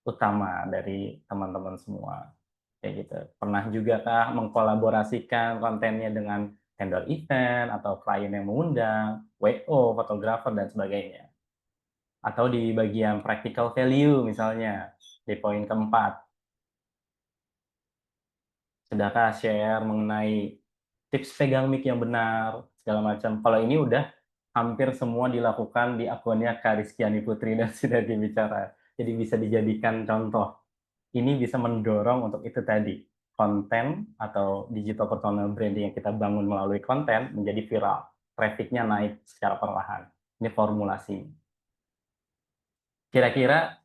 utama dari teman-teman semua. Kayak gitu. Pernah juga kah mengkolaborasikan kontennya dengan vendor event atau klien yang mengundang, WO, fotografer, dan sebagainya. Atau di bagian practical value misalnya, di poin keempat. Sudahkah share mengenai tips pegang mic yang benar, segala macam. Kalau ini udah hampir semua dilakukan di akunnya Kariskiani Putri dan Sinergi Bicara. Jadi bisa dijadikan contoh. Ini bisa mendorong untuk itu tadi, konten atau digital personal branding yang kita bangun melalui konten menjadi viral. Trafficnya naik secara perlahan. Ini formulasi. Kira-kira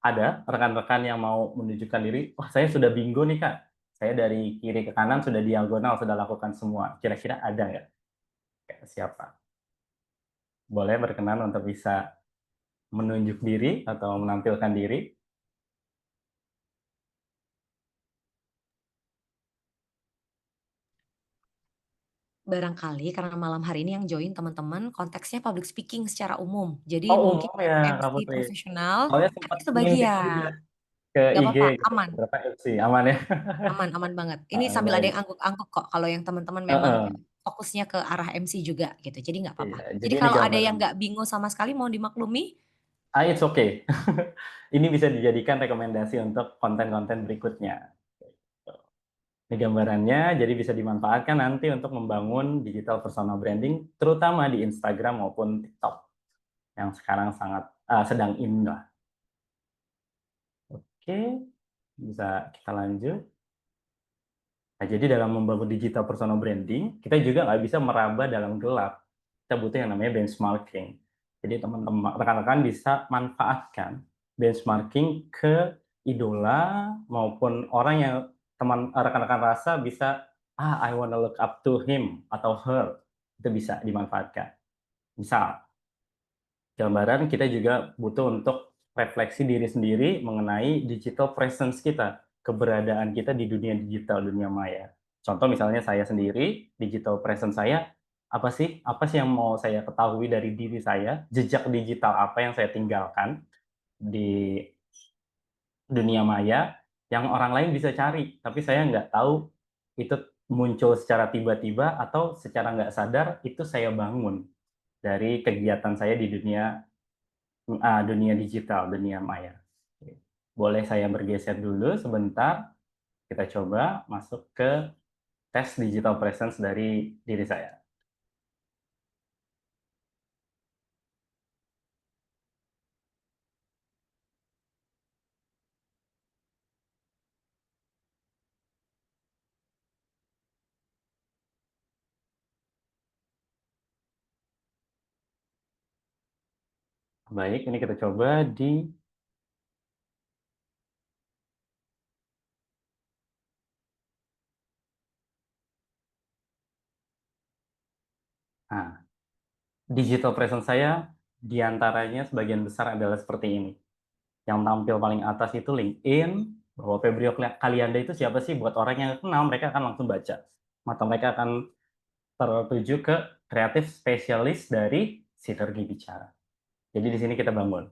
ada rekan-rekan yang mau menunjukkan diri, wah saya sudah bingo nih Kak, saya dari kiri ke kanan sudah diagonal, sudah lakukan semua. Kira-kira ada nggak? Siapa? Boleh berkenan untuk bisa menunjuk diri atau menampilkan diri. barangkali karena malam hari ini yang join teman-teman konteksnya public speaking secara umum. Jadi Oh, mungkin umum ya, Kak MC Putri. profesional Soalnya kan sempat ngintip juga sebagian. ke Gak IG apa-apa, gitu, aman. beberapa MC, aman ya? Aman banget. Ini sambil ada Baik. yang angguk-angguk kok, kalau yang teman-teman memang Heeh, fokusnya ke arah MC juga gitu, jadi nggak iya. apa-apa. Jadi Jadi ini kalau ada yang gambaran. nggak bingung sama sekali mohon dimaklumi. It's okay. Ini bisa dijadikan rekomendasi untuk konten-konten berikutnya. Gitu. Ini gambarannya, jadi bisa dimanfaatkan nanti untuk membangun digital personal branding, terutama di Instagram maupun TikTok, yang sekarang sedang in lah. Oke, bisa kita lanjut. Nah, jadi dalam membangun digital personal branding, kita juga nggak bisa meraba dalam gelap. Kita butuh yang namanya benchmarking. Jadi teman-teman, rekan-rekan bisa manfaatkan benchmarking ke idola maupun orang yang rekan-rekan rasa bisa, I wanna look up to him atau her. Itu bisa dimanfaatkan. Misal, gambaran kita juga butuh untuk refleksi diri sendiri mengenai digital presence kita, keberadaan kita di dunia digital, dunia maya. Contoh misalnya saya sendiri, digital presence saya, apa sih? Apa sih yang mau saya ketahui dari diri saya? Jejak digital apa yang saya tinggalkan di dunia maya yang orang lain bisa cari, tapi saya nggak tahu itu muncul secara tiba-tiba atau secara nggak sadar itu saya bangun dari kegiatan saya di dunia digital, dunia maya. Boleh saya bergeser dulu sebentar, kita coba masuk ke tes digital presence dari diri saya. Baik, ini kita coba di nah, digital presence saya diantaranya sebagian besar adalah seperti ini. Yang tampil paling atas itu LinkedIn, bahwa Febrio Kalianda itu siapa sih? Buat orang yang kenal, mereka akan langsung baca. Mata mereka akan tertuju ke kreatif spesialis dari sinergi bicara. Jadi di sini kita bangun.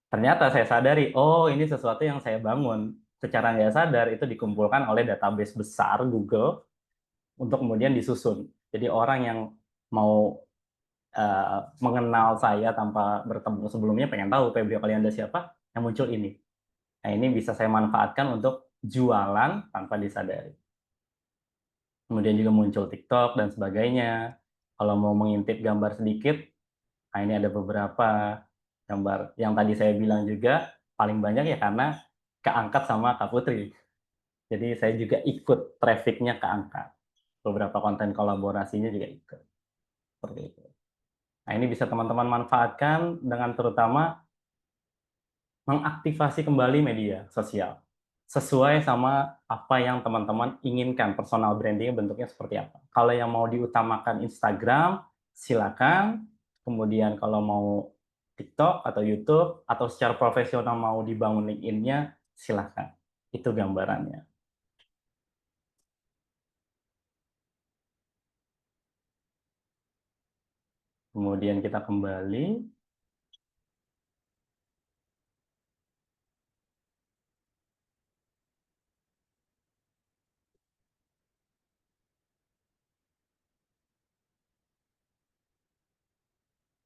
Ternyata saya sadari, oh ini sesuatu yang saya bangun. Secara nggak sadar itu dikumpulkan oleh database besar Google untuk kemudian disusun. Jadi orang yang mau mengenal saya tanpa bertemu sebelumnya pengen tahu Febrio Kalianda siapa, yang muncul ini. Nah ini bisa saya manfaatkan untuk jualan tanpa disadari. Kemudian juga muncul TikTok dan sebagainya. Kalau mau mengintip gambar sedikit, nah ini ada beberapa gambar yang tadi saya bilang juga paling banyak ya karena keangkat sama Kak Putri. Jadi saya juga ikut trafficnya keangkat. Beberapa konten kolaborasinya juga ikut. Seperti itu. Nah ini bisa teman-teman manfaatkan dengan terutama mengaktifasi kembali media sosial. Sesuai sama apa yang teman-teman inginkan, personal branding bentuknya seperti apa. Kalau yang mau diutamakan Instagram, silakan. Kemudian kalau mau TikTok atau YouTube, atau secara profesional mau dibangun LinkedIn-nya, silakan. Itu gambarannya. Kemudian kita kembali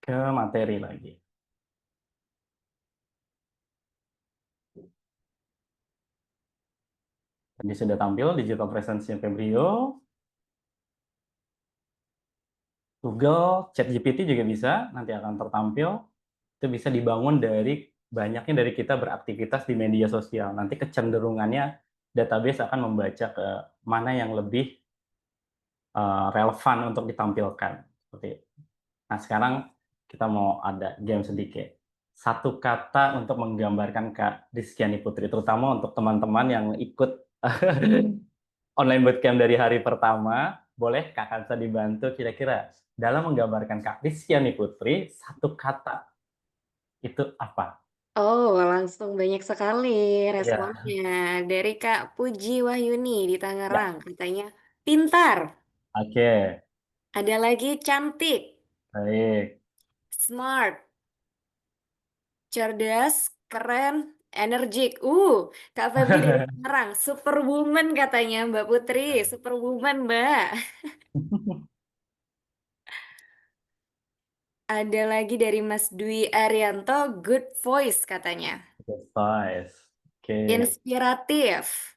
ke materi lagi. Tadi sudah tampil digital presence-nya Febrio. Google, ChatGPT juga bisa, nanti akan tertampil. Itu bisa dibangun dari banyaknya dari kita beraktivitas di media sosial. Nanti kecenderungannya database akan membaca ke mana yang lebih relevan untuk ditampilkan. Seperti itu. Nah, sekarang kita mau ada game sedikit. Satu kata untuk menggambarkan Kak Rizkyani Putri, terutama untuk teman-teman yang ikut online bootcamp dari hari pertama, boleh Kak Kansa dibantu kira-kira dalam menggambarkan Kak Rizkyani Putri, satu kata itu apa? Oh, langsung banyak sekali Ya, responnya. Dari Kak Puji Wahyuni di ya. Tangerang, katanya pintar. Oke, Ada lagi cantik, baik. smart, cerdas, keren, energik. Kak Febri dari Semarang, superwoman katanya Mbak Putri, superwoman Mbak. Ada lagi dari Mas Dwi Arianto, good voice katanya. Good voice. Oke, Inspiratif.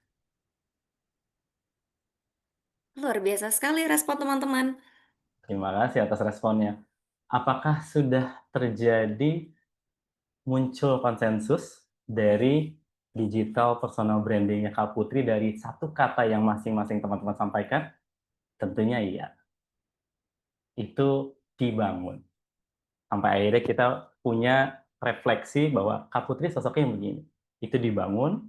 Luar biasa sekali respon teman-teman. terima kasih atas responnya. Apakah sudah terjadi muncul konsensus dari digital personal branding-nya Kak Putri dari satu kata yang masing-masing teman-teman sampaikan? Tentunya iya, itu dibangun. Sampai akhirnya kita punya refleksi bahwa Kak Putri sosoknya yang begini. Itu dibangun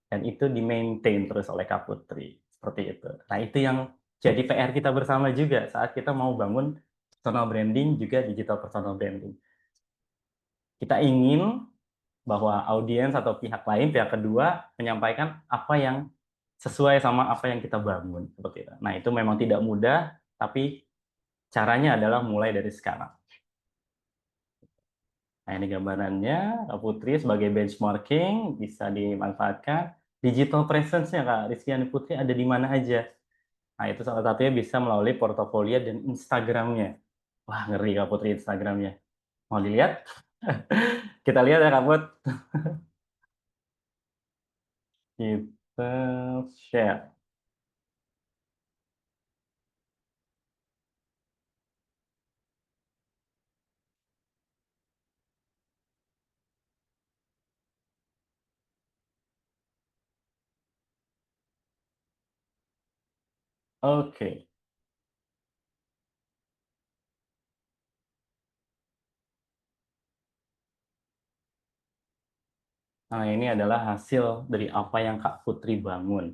dan itu di-maintain terus oleh Kak Putri. Seperti itu. Nah, itu yang jadi PR kita bersama juga saat kita mau bangun personal branding juga digital personal branding. Kita ingin bahwa audiens atau pihak lain, pihak kedua menyampaikan apa yang sesuai sama apa yang kita bangun seperti itu. Nah, itu memang tidak mudah, tapi caranya adalah mulai dari sekarang. Nah, ini gambarannya, Kak Putri sebagai benchmarking bisa dimanfaatkan. Digital presence-nya Kak Rizkyani Putri ada di mana aja. Nah, itu salah satunya bisa melalui portofolio dan Instagram-nya. Wah, ngeri Kak Putri Instagram-nya. Mau dilihat? Kita lihat ya Kak Put. Kita share. Oke. Nah, ini adalah hasil dari apa yang Kak Putri bangun.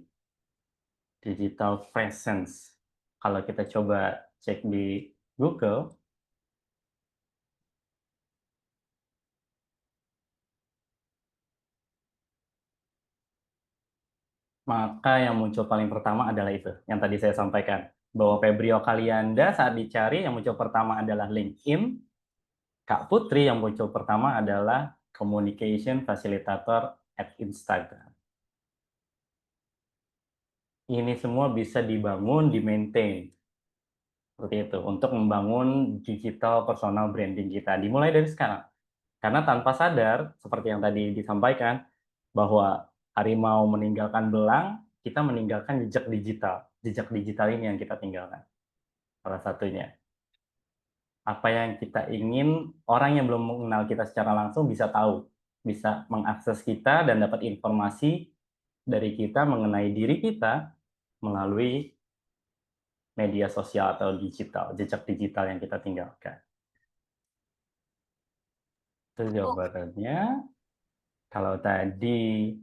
Digital presence. Kalau kita coba cek di Google, maka yang muncul paling pertama adalah itu, yang tadi saya sampaikan. Bahwa Febrio Kalianda saat dicari, yang muncul pertama adalah LinkedIn. Kak Putri yang muncul pertama adalah Communication Facilitator at Instagram. Ini semua bisa dibangun, di-maintain. Seperti itu, untuk membangun digital personal branding kita. Dimulai dari sekarang. Karena tanpa sadar, seperti yang tadi disampaikan, bahwa harimau meninggalkan belang, kita meninggalkan jejak digital. Jejak digital ini yang kita tinggalkan. Salah satunya. Apa yang kita ingin, orang yang belum mengenal kita secara langsung bisa tahu. Bisa mengakses kita dan dapat informasi dari kita mengenai diri kita melalui media sosial atau digital, jejak digital yang kita tinggalkan. Itu jawabannya. Kalau tadi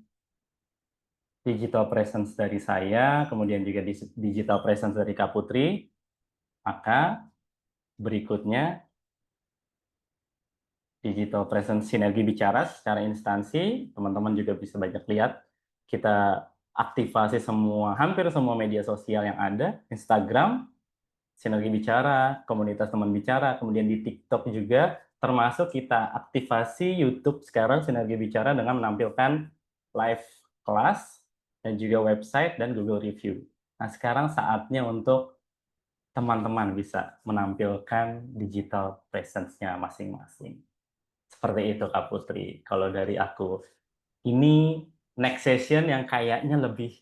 digital presence dari saya, kemudian juga digital presence dari Kak Putri, maka berikutnya digital presence sinergi bicara secara instansi, teman-teman juga bisa banyak lihat. Kita aktifasi hampir semua media sosial yang ada, Instagram, sinergi bicara, komunitas teman bicara, kemudian di TikTok juga, termasuk kita aktifasi YouTube sekarang sinergi bicara dengan menampilkan live kelas, dan juga website dan Google Review. Nah, sekarang saatnya untuk teman-teman bisa menampilkan digital presence-nya masing-masing. Seperti itu, Kak Putri. Kalau dari aku, ini next session yang kayaknya lebih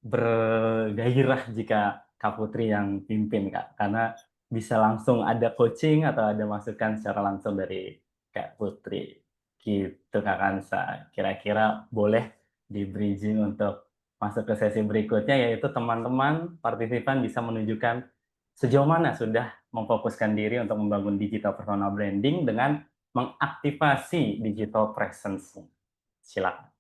bergairah jika Kak Putri yang pimpin, Kak. Karena bisa langsung ada coaching atau ada masukan secara langsung dari Kak Putri. Gitu, Kak Kansa. Kira-kira boleh di-bridging untuk masuk ke sesi berikutnya, yaitu teman-teman partisipan bisa menunjukkan sejauh mana sudah memfokuskan diri untuk membangun digital personal branding dengan mengaktifasi digital presence. Silakan.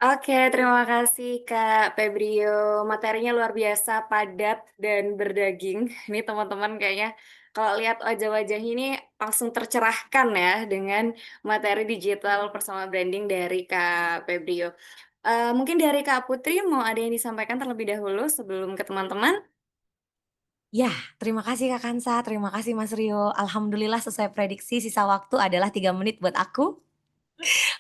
Oke, terima kasih Kak Febrio. Materinya luar biasa, padat, dan berdaging. Ini teman-teman kayaknya kalau lihat wajah-wajah ini langsung tercerahkan ya dengan materi digital personal branding dari Kak Febrio. Mungkin dari Kak Putri mau ada yang disampaikan terlebih dahulu sebelum ke teman-teman? Ya, terima kasih Kak Kansa, terima kasih Mas Rio. Alhamdulillah sesuai prediksi sisa waktu adalah 3 menit buat aku.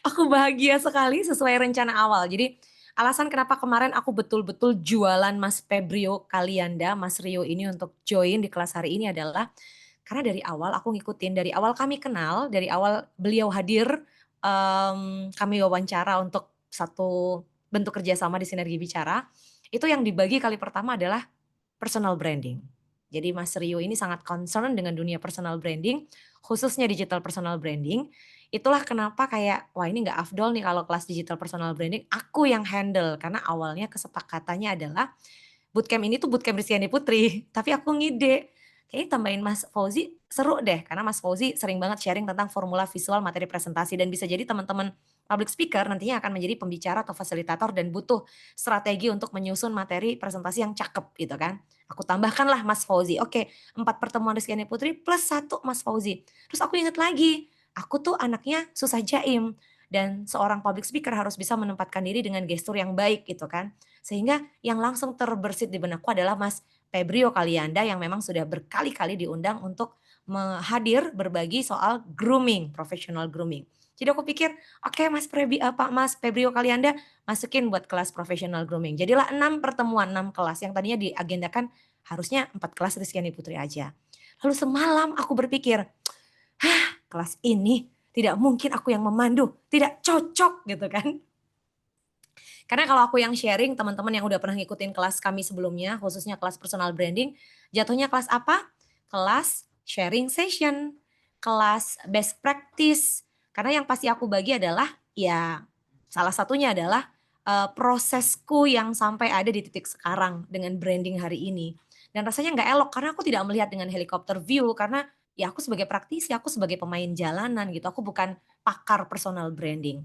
Aku bahagia sekali sesuai rencana awal. Jadi alasan kenapa kemarin aku betul-betul jualan Mas Febrio Kalianda, Mas Rio ini untuk join di kelas hari ini adalah karena dari awal aku ngikutin, dari awal kami kenal, dari awal beliau hadir, kami wawancara untuk satu bentuk kerjasama di Sinergi Bicara, itu yang dibagi kali pertama adalah personal branding. Jadi Mas Rio ini sangat concern dengan dunia personal branding, khususnya digital personal branding. Itulah kenapa kayak, wah ini nggak afdol nih kalau kelas digital personal branding, aku yang handle. Karena awalnya kesepakatannya adalah bootcamp ini tuh bootcamp Rizkyani Putri, tapi aku ngide, kayaknya tambahin Mas Fauzi seru deh, karena Mas Fauzi sering banget sharing tentang formula visual materi presentasi dan bisa jadi teman-teman public speaker nantinya akan menjadi pembicara atau fasilitator dan butuh strategi untuk menyusun materi presentasi yang cakep gitu kan. Aku tambahkanlah Mas Fauzi, oke 4 pertemuan Rizkyani Putri plus 1 Mas Fauzi. Terus aku ingat lagi, aku tuh anaknya susah jaim dan seorang public speaker harus bisa menempatkan diri dengan gestur yang baik gitu kan. Sehingga yang langsung terbersit di benakku adalah Mas Febrio Kalianda yang memang sudah berkali-kali diundang untuk hadir berbagi soal grooming, professional grooming. Jadi aku pikir, oke Mas Febrio Kalianda masukin buat kelas professional grooming. Jadilah 6 pertemuan, 6 kelas yang tadinya diagendakan harusnya 4 kelas Rizkyani Putri aja. Lalu semalam aku berpikir, kelas ini tidak mungkin aku yang memandu, tidak cocok gitu kan. Karena kalau aku yang sharing, teman-teman yang udah pernah ngikutin kelas kami sebelumnya, khususnya kelas personal branding, jatuhnya kelas apa? Kelas sharing session, kelas best practice. Karena yang pasti aku bagi adalah, ya salah satunya adalah prosesku yang sampai ada di titik sekarang dengan branding hari ini. Dan rasanya nggak elok karena aku tidak melihat dengan helikopter view, karena ya aku sebagai praktisi, aku sebagai pemain jalanan gitu, aku bukan pakar personal branding.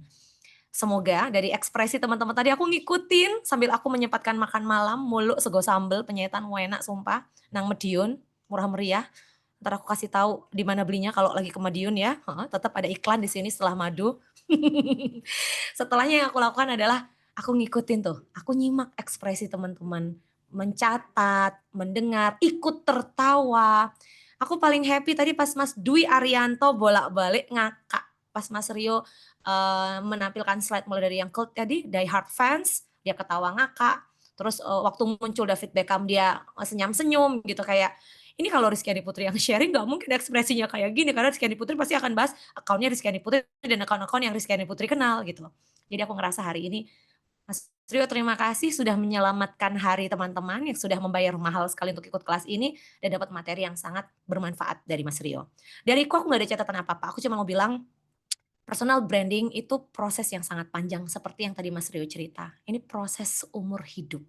Semoga dari ekspresi teman-teman tadi aku ngikutin sambil aku menyempatkan makan malam mulu sego sambel penyetan enak sumpah nang Medion murah meriah. Ntar aku kasih tahu di mana belinya kalau lagi ke Madiun ya. Tetap ada iklan di sini setelah madu. Setelahnya yang aku lakukan adalah aku ngikutin tuh, aku nyimak ekspresi teman-teman, mencatat, mendengar, ikut tertawa. Aku paling happy tadi pas Mas Dwi Arianto bolak-balik ngakak pas Mas Rio menampilkan slide mulai dari yang cult tadi, Die Hard Fans, dia ketawa ngakak. Terus waktu muncul David Beckham dia senyum-senyum gitu kayak ini kalau Rizkyani Putri yang sharing gak mungkin ekspresinya kayak gini karena Rizkyani Putri pasti akan bahas akunnya Rizkyani Putri dan akun-akun yang Rizkyani Putri kenal gitu. Jadi aku ngerasa hari ini Mas Rio terima kasih sudah menyelamatkan hari teman-teman yang sudah membayar mahal sekali untuk ikut kelas ini dan dapat materi yang sangat bermanfaat dari Mas Rio. Dariku aku gak ada catatan apa-apa, aku cuma mau bilang personal branding itu proses yang sangat panjang seperti yang tadi Mas Rio cerita. Ini proses umur hidup.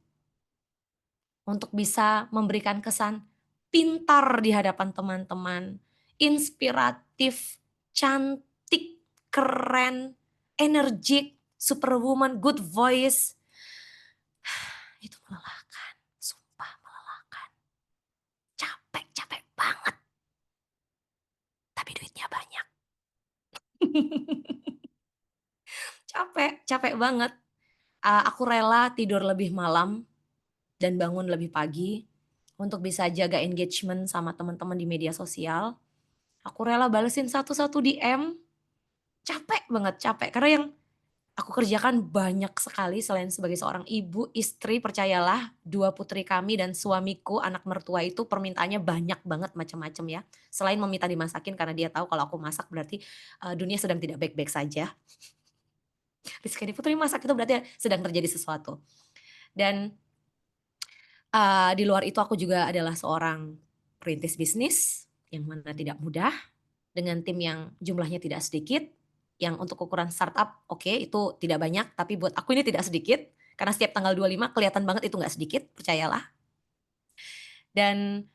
Untuk bisa memberikan kesan pintar di hadapan teman-teman, inspiratif, cantik, keren, energik, superwoman, good voice. Itu melelahkan, sumpah melelahkan. Capek banget. Tapi duitnya banyak. Capek banget. Aku rela tidur lebih malam dan bangun lebih pagi untuk bisa jaga engagement sama teman-teman di media sosial. Aku rela balesin satu-satu DM. Capek banget, capek. Karena yang aku kerjakan banyak sekali selain sebagai seorang ibu, istri, percayalah 2 putri kami dan suamiku, anak mertua itu permintaannya banyak banget macam-macam ya. Selain meminta dimasakin karena dia tahu kalau aku masak berarti dunia sedang tidak baik-baik saja. Rizkyani Putri masak itu berarti sedang terjadi sesuatu. Dan di luar itu aku juga adalah seorang perintis bisnis yang mana tidak mudah dengan tim yang jumlahnya tidak sedikit, yang untuk ukuran startup oke, itu tidak banyak, tapi buat aku ini tidak sedikit karena setiap tanggal 25 kelihatan banget itu nggak sedikit, percayalah. Dan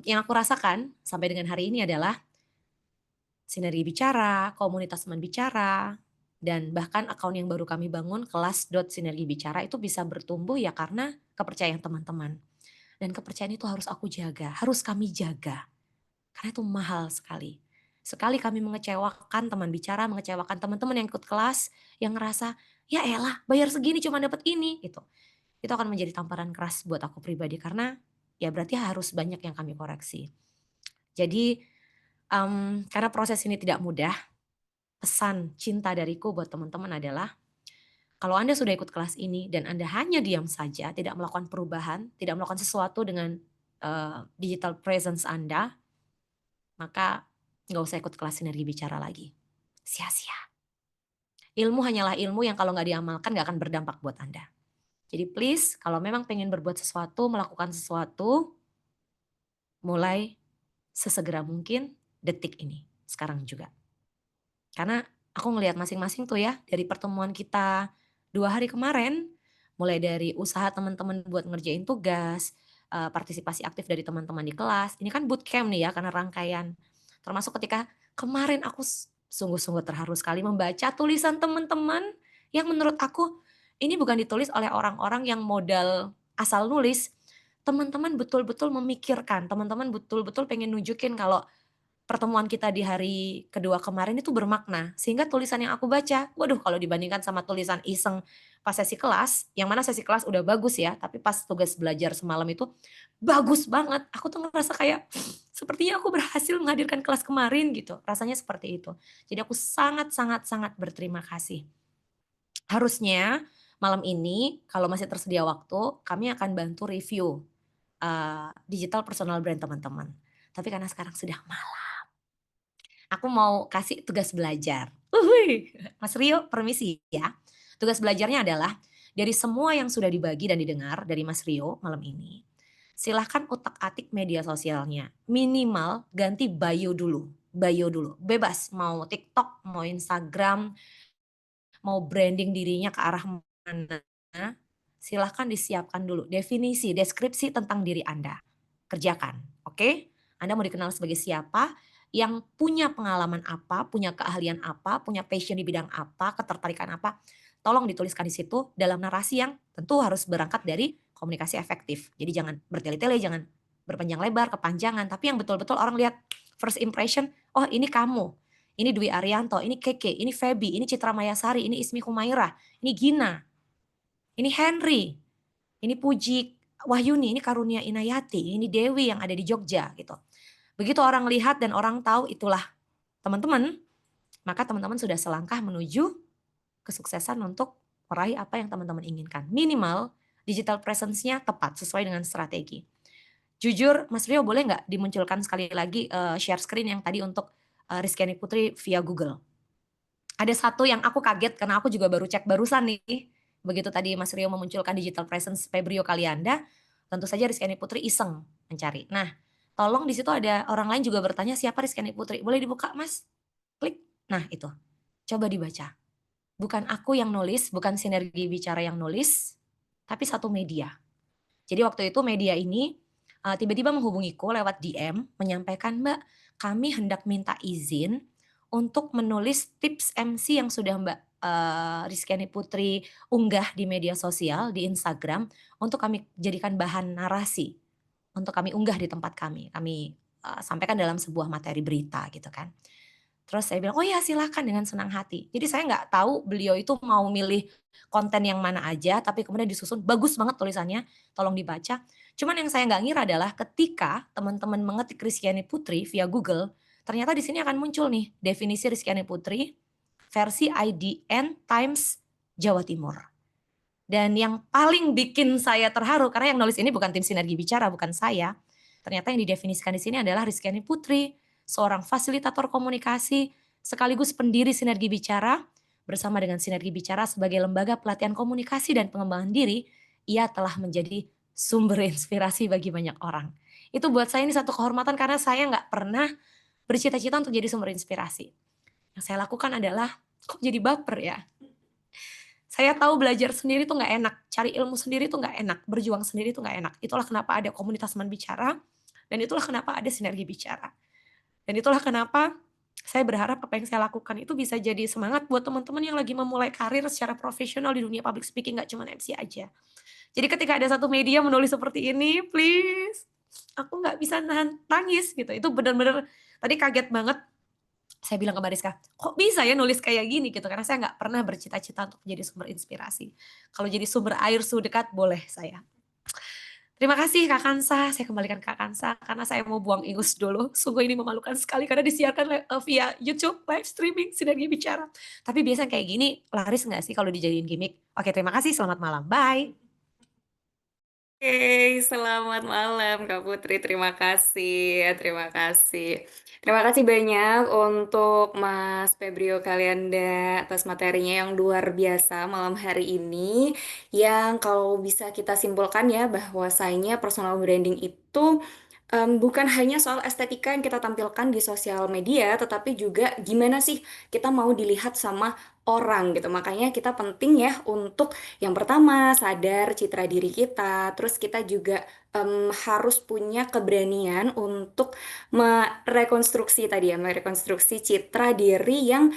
yang aku rasakan sampai dengan hari ini adalah Sinergi Bicara, komunitas teman bicara, dan bahkan akun yang baru kami bangun kelas.sinergi bicara itu bisa bertumbuh ya karena kepercayaan teman-teman. Dan kepercayaan itu harus aku jaga, harus kami jaga. Karena itu mahal sekali. Sekali kami mengecewakan teman bicara, mengecewakan teman-teman yang ikut kelas, yang ngerasa, ya elah bayar segini cuma dapat ini. Gitu. Itu akan menjadi tamparan keras buat aku pribadi karena ya berarti harus banyak yang kami koreksi. Jadi karena proses ini tidak mudah, pesan cinta dariku buat teman-teman adalah kalau Anda sudah ikut kelas ini dan Anda hanya diam saja, tidak melakukan perubahan, tidak melakukan sesuatu dengan digital presence Anda, maka nggak usah ikut kelas sinergi bicara lagi. Sia-sia. Ilmu hanyalah ilmu yang kalau nggak diamalkan nggak akan berdampak buat Anda. Jadi please, kalau memang pengen berbuat sesuatu, melakukan sesuatu, mulai sesegera mungkin detik ini, sekarang juga. Karena aku ngelihat masing-masing tuh ya, dari pertemuan kita 2 hari kemarin, mulai dari usaha teman-teman buat ngerjain tugas, partisipasi aktif dari teman-teman di kelas. Ini kan bootcamp nih ya, karena rangkaian. Termasuk ketika kemarin aku sungguh-sungguh terharu sekali membaca tulisan teman-teman yang menurut aku ini bukan ditulis oleh orang-orang yang modal asal nulis. Teman-teman betul-betul memikirkan, teman-teman betul-betul pengen nunjukin kalau pertemuan kita di hari kedua kemarin itu bermakna. Sehingga tulisan yang aku baca, waduh kalau dibandingkan sama tulisan iseng pas sesi kelas, yang mana sesi kelas udah bagus ya, tapi pas tugas belajar semalam itu bagus banget. Aku tuh ngerasa kayak sepertinya aku berhasil menghadirkan kelas kemarin gitu. Rasanya seperti itu. Jadi aku sangat berterima kasih. Harusnya malam ini kalau masih tersedia waktu, kami akan bantu review digital personal brand teman-teman. Tapi karena sekarang sudah malam, aku mau kasih tugas belajar. Mas Rio, permisi ya. Tugas belajarnya adalah dari semua yang sudah dibagi dan didengar dari Mas Rio malam ini, silahkan utak-atik media sosialnya. Minimal ganti bio dulu. Bio dulu. Bebas, mau TikTok, mau Instagram, mau branding dirinya ke arah mana, silahkan disiapkan dulu definisi, deskripsi tentang diri Anda. Kerjakan, oke? Anda mau dikenal sebagai siapa, yang punya pengalaman apa, punya keahlian apa, punya passion di bidang apa, ketertarikan apa, tolong dituliskan di situ dalam narasi yang tentu harus berangkat dari komunikasi efektif. Jadi jangan bertele-tele, jangan berpanjang lebar, kepanjangan, tapi yang betul-betul orang lihat first impression, oh ini kamu, ini Dwi Arianto, ini Keke, ini Feby, ini Citra Mayasari, ini Ismi Humaira, ini Gina, ini Henry, ini Puji Wahyuni, ini Karunia Inayati, ini Dewi yang ada di Jogja gitu. Begitu orang lihat dan orang tahu itulah teman-teman, maka teman-teman sudah selangkah menuju kesuksesan untuk meraih apa yang teman-teman inginkan. Minimal digital presence-nya tepat sesuai dengan strategi. Jujur, Mas Rio boleh nggak dimunculkan sekali lagi share screen yang tadi untuk Rizkyani Putri via Google. Ada satu yang aku kaget karena aku juga baru cek barusan nih. Begitu tadi Mas Rio memunculkan digital presence Febrio Kalianda, tentu saja Rizkyani Putri iseng mencari. Nah, tolong di situ ada orang lain juga bertanya siapa Rizkyani Putri. Boleh dibuka Mas? Klik. Nah itu, coba dibaca. Bukan aku yang nulis, bukan Sinergi Bicara yang nulis, tapi satu media. Jadi waktu itu media ini tiba-tiba menghubungiku lewat DM, menyampaikan, Mbak, kami hendak minta izin untuk menulis tips MC yang sudah Mbak Rizkyani Putri unggah di media sosial, di Instagram, untuk kami jadikan bahan narasi, untuk kami unggah di tempat kami. Kami sampaikan dalam sebuah materi berita gitu kan. Terus saya bilang, oh ya silakan dengan senang hati. Jadi saya nggak tahu beliau itu mau milih konten yang mana aja, tapi kemudian disusun, bagus banget tulisannya, tolong dibaca. Cuman yang saya nggak ngira adalah ketika teman-teman mengetik Rizkyani Putri via Google, ternyata di sini akan muncul nih definisi Rizkyani Putri versi IDN Times Jawa Timur. Dan yang paling bikin saya terharu, karena yang nulis ini bukan tim Sinergi Bicara, bukan saya. Ternyata yang didefinisikan di sini adalah Rizkyani Putri, seorang fasilitator komunikasi, sekaligus pendiri Sinergi Bicara, bersama dengan Sinergi Bicara sebagai lembaga pelatihan komunikasi dan pengembangan diri, ia telah menjadi sumber inspirasi bagi banyak orang. Itu buat saya ini satu kehormatan karena saya nggak pernah bercita-cita untuk jadi sumber inspirasi. Yang saya lakukan adalah, kok jadi baper ya? Saya tahu belajar sendiri tuh nggak enak, cari ilmu sendiri tuh nggak enak, berjuang sendiri tuh nggak enak. Itulah kenapa ada komunitas teman bicara, dan itulah kenapa ada Sinergi Bicara. Dan itulah kenapa saya berharap apa yang saya lakukan itu bisa jadi semangat buat teman-teman yang lagi memulai karir secara profesional di dunia public speaking, nggak cuma MC aja. Jadi ketika ada satu media menulis seperti ini, please, aku nggak bisa nahan tangis gitu. Itu benar-benar tadi kaget banget. Saya bilang ke Mbak Rizka, kok bisa ya nulis kayak gini gitu, karena saya nggak pernah bercita-cita untuk jadi sumber inspirasi. Kalau jadi sumber air suhu dekat, boleh saya. Terima kasih Kak Kansa. Saya kembalikan Kak Kansa karena saya mau buang ingus dulu. Sungguh ini memalukan sekali karena disiarkan via YouTube live streaming Sinergi Bicara. Tapi biasanya kayak gini laris nggak sih kalau dijadiin gimmick? Oke, terima kasih. Selamat malam. Bye. Oke, selamat malam Kak Putri. Terima kasih, terima kasih. Terima kasih banyak untuk Mas Febrio Kalianda atas materinya yang luar biasa malam hari ini. Yang kalau bisa kita simpulkan ya bahwasanya personal branding itu bukan hanya soal estetika yang kita tampilkan di sosial media, tetapi juga gimana sih kita mau dilihat sama orang gitu. Makanya kita penting ya untuk yang pertama, sadar citra diri kita, terus kita juga harus punya keberanian untuk merekonstruksi tadi ya, merekonstruksi citra diri yang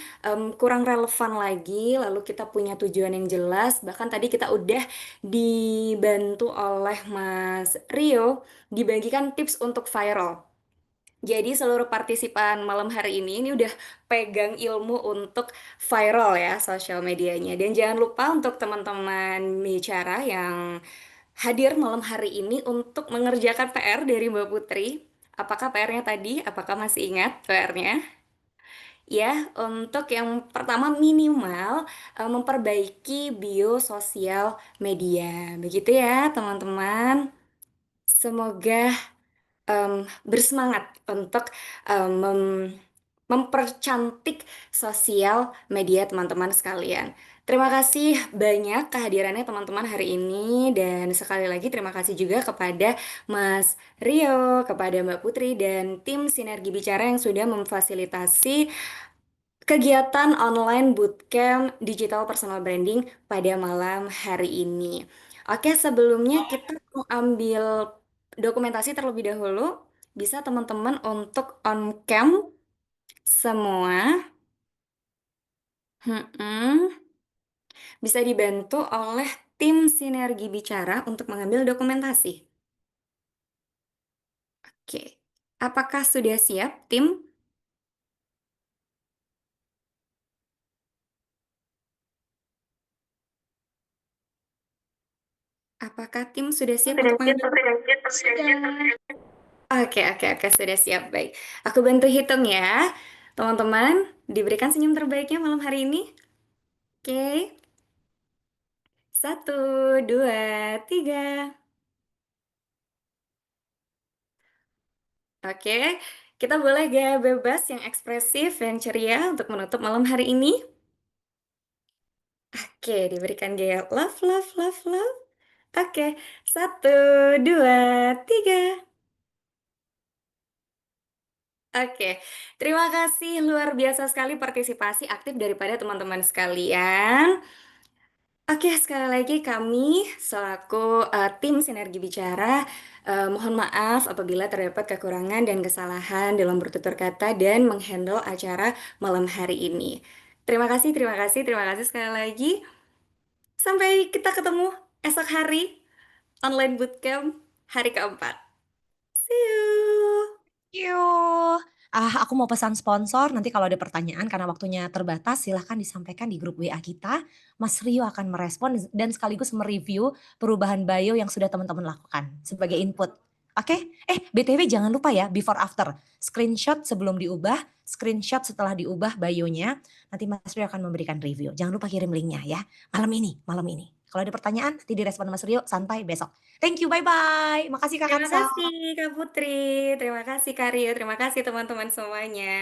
kurang relevan lagi, lalu kita punya tujuan yang jelas, bahkan tadi kita udah dibantu oleh Mas Rio, dibagikan tips untuk viral. Jadi seluruh partisipan malam hari ini udah pegang ilmu untuk viral ya sosial medianya. Dan jangan lupa untuk teman-teman bicara yang hadir malam hari ini untuk mengerjakan PR dari Mbak Putri. Apakah PR-nya tadi? Apakah masih ingat PR-nya? Ya, untuk yang pertama minimal memperbaiki bio sosial media. Begitu ya, teman-teman. Semoga bersemangat untuk mempercantik sosial media teman-teman sekalian. Terima kasih banyak kehadirannya teman-teman hari ini dan sekali lagi terima kasih juga kepada Mas Rio, kepada Mbak Putri dan tim Sinergi Bicara yang sudah memfasilitasi kegiatan online bootcamp digital personal branding pada malam hari ini. Oke, sebelumnya kita mau ambil dokumentasi terlebih dahulu. Bisa teman-teman untuk on cam semua. Bisa dibantu oleh tim Sinergi Bicara untuk mengambil dokumentasi. Oke, apakah sudah siap tim? Apakah tim sudah siap untuk mengambil? Oke, sudah siap. Baik. Aku bantu hitung ya. Teman-teman, diberikan senyum terbaiknya malam hari ini. Oke. 1, 2, 3. Oke. Kita boleh gaya bebas yang ekspresif, yang ceria untuk menutup malam hari ini. Oke, diberikan gaya love, love, love, love. Oke. 1, 2, 3. Oke, terima kasih luar biasa sekali partisipasi aktif daripada teman-teman sekalian. Oke, sekali lagi kami selaku tim Sinergi Bicara mohon maaf apabila terdapat kekurangan dan kesalahan dalam bertutur kata dan menghandle acara malam hari ini. Terima kasih, terima kasih, terima kasih sekali lagi. Sampai kita ketemu esok hari online bootcamp hari keempat. See you. Yuk. Aku mau pesan sponsor, nanti kalau ada pertanyaan karena waktunya terbatas silahkan disampaikan di grup WA kita. Mas Rio akan merespon dan sekaligus mereview perubahan bio yang sudah teman-teman lakukan sebagai input. Oke? BTW jangan lupa ya before after. Screenshot sebelum diubah, screenshot setelah diubah bio-nya. Nanti Mas Rio akan memberikan review. Jangan lupa kirim linknya ya. Malam ini. Kalau ada pertanyaan nanti direspon Mas Rio santai besok. Thank you, bye-bye. Makasih Kak Terima Kansa. kasih Kak Putri, terima kasih Kak Rio, terima kasih teman-teman semuanya.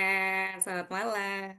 Selamat malam.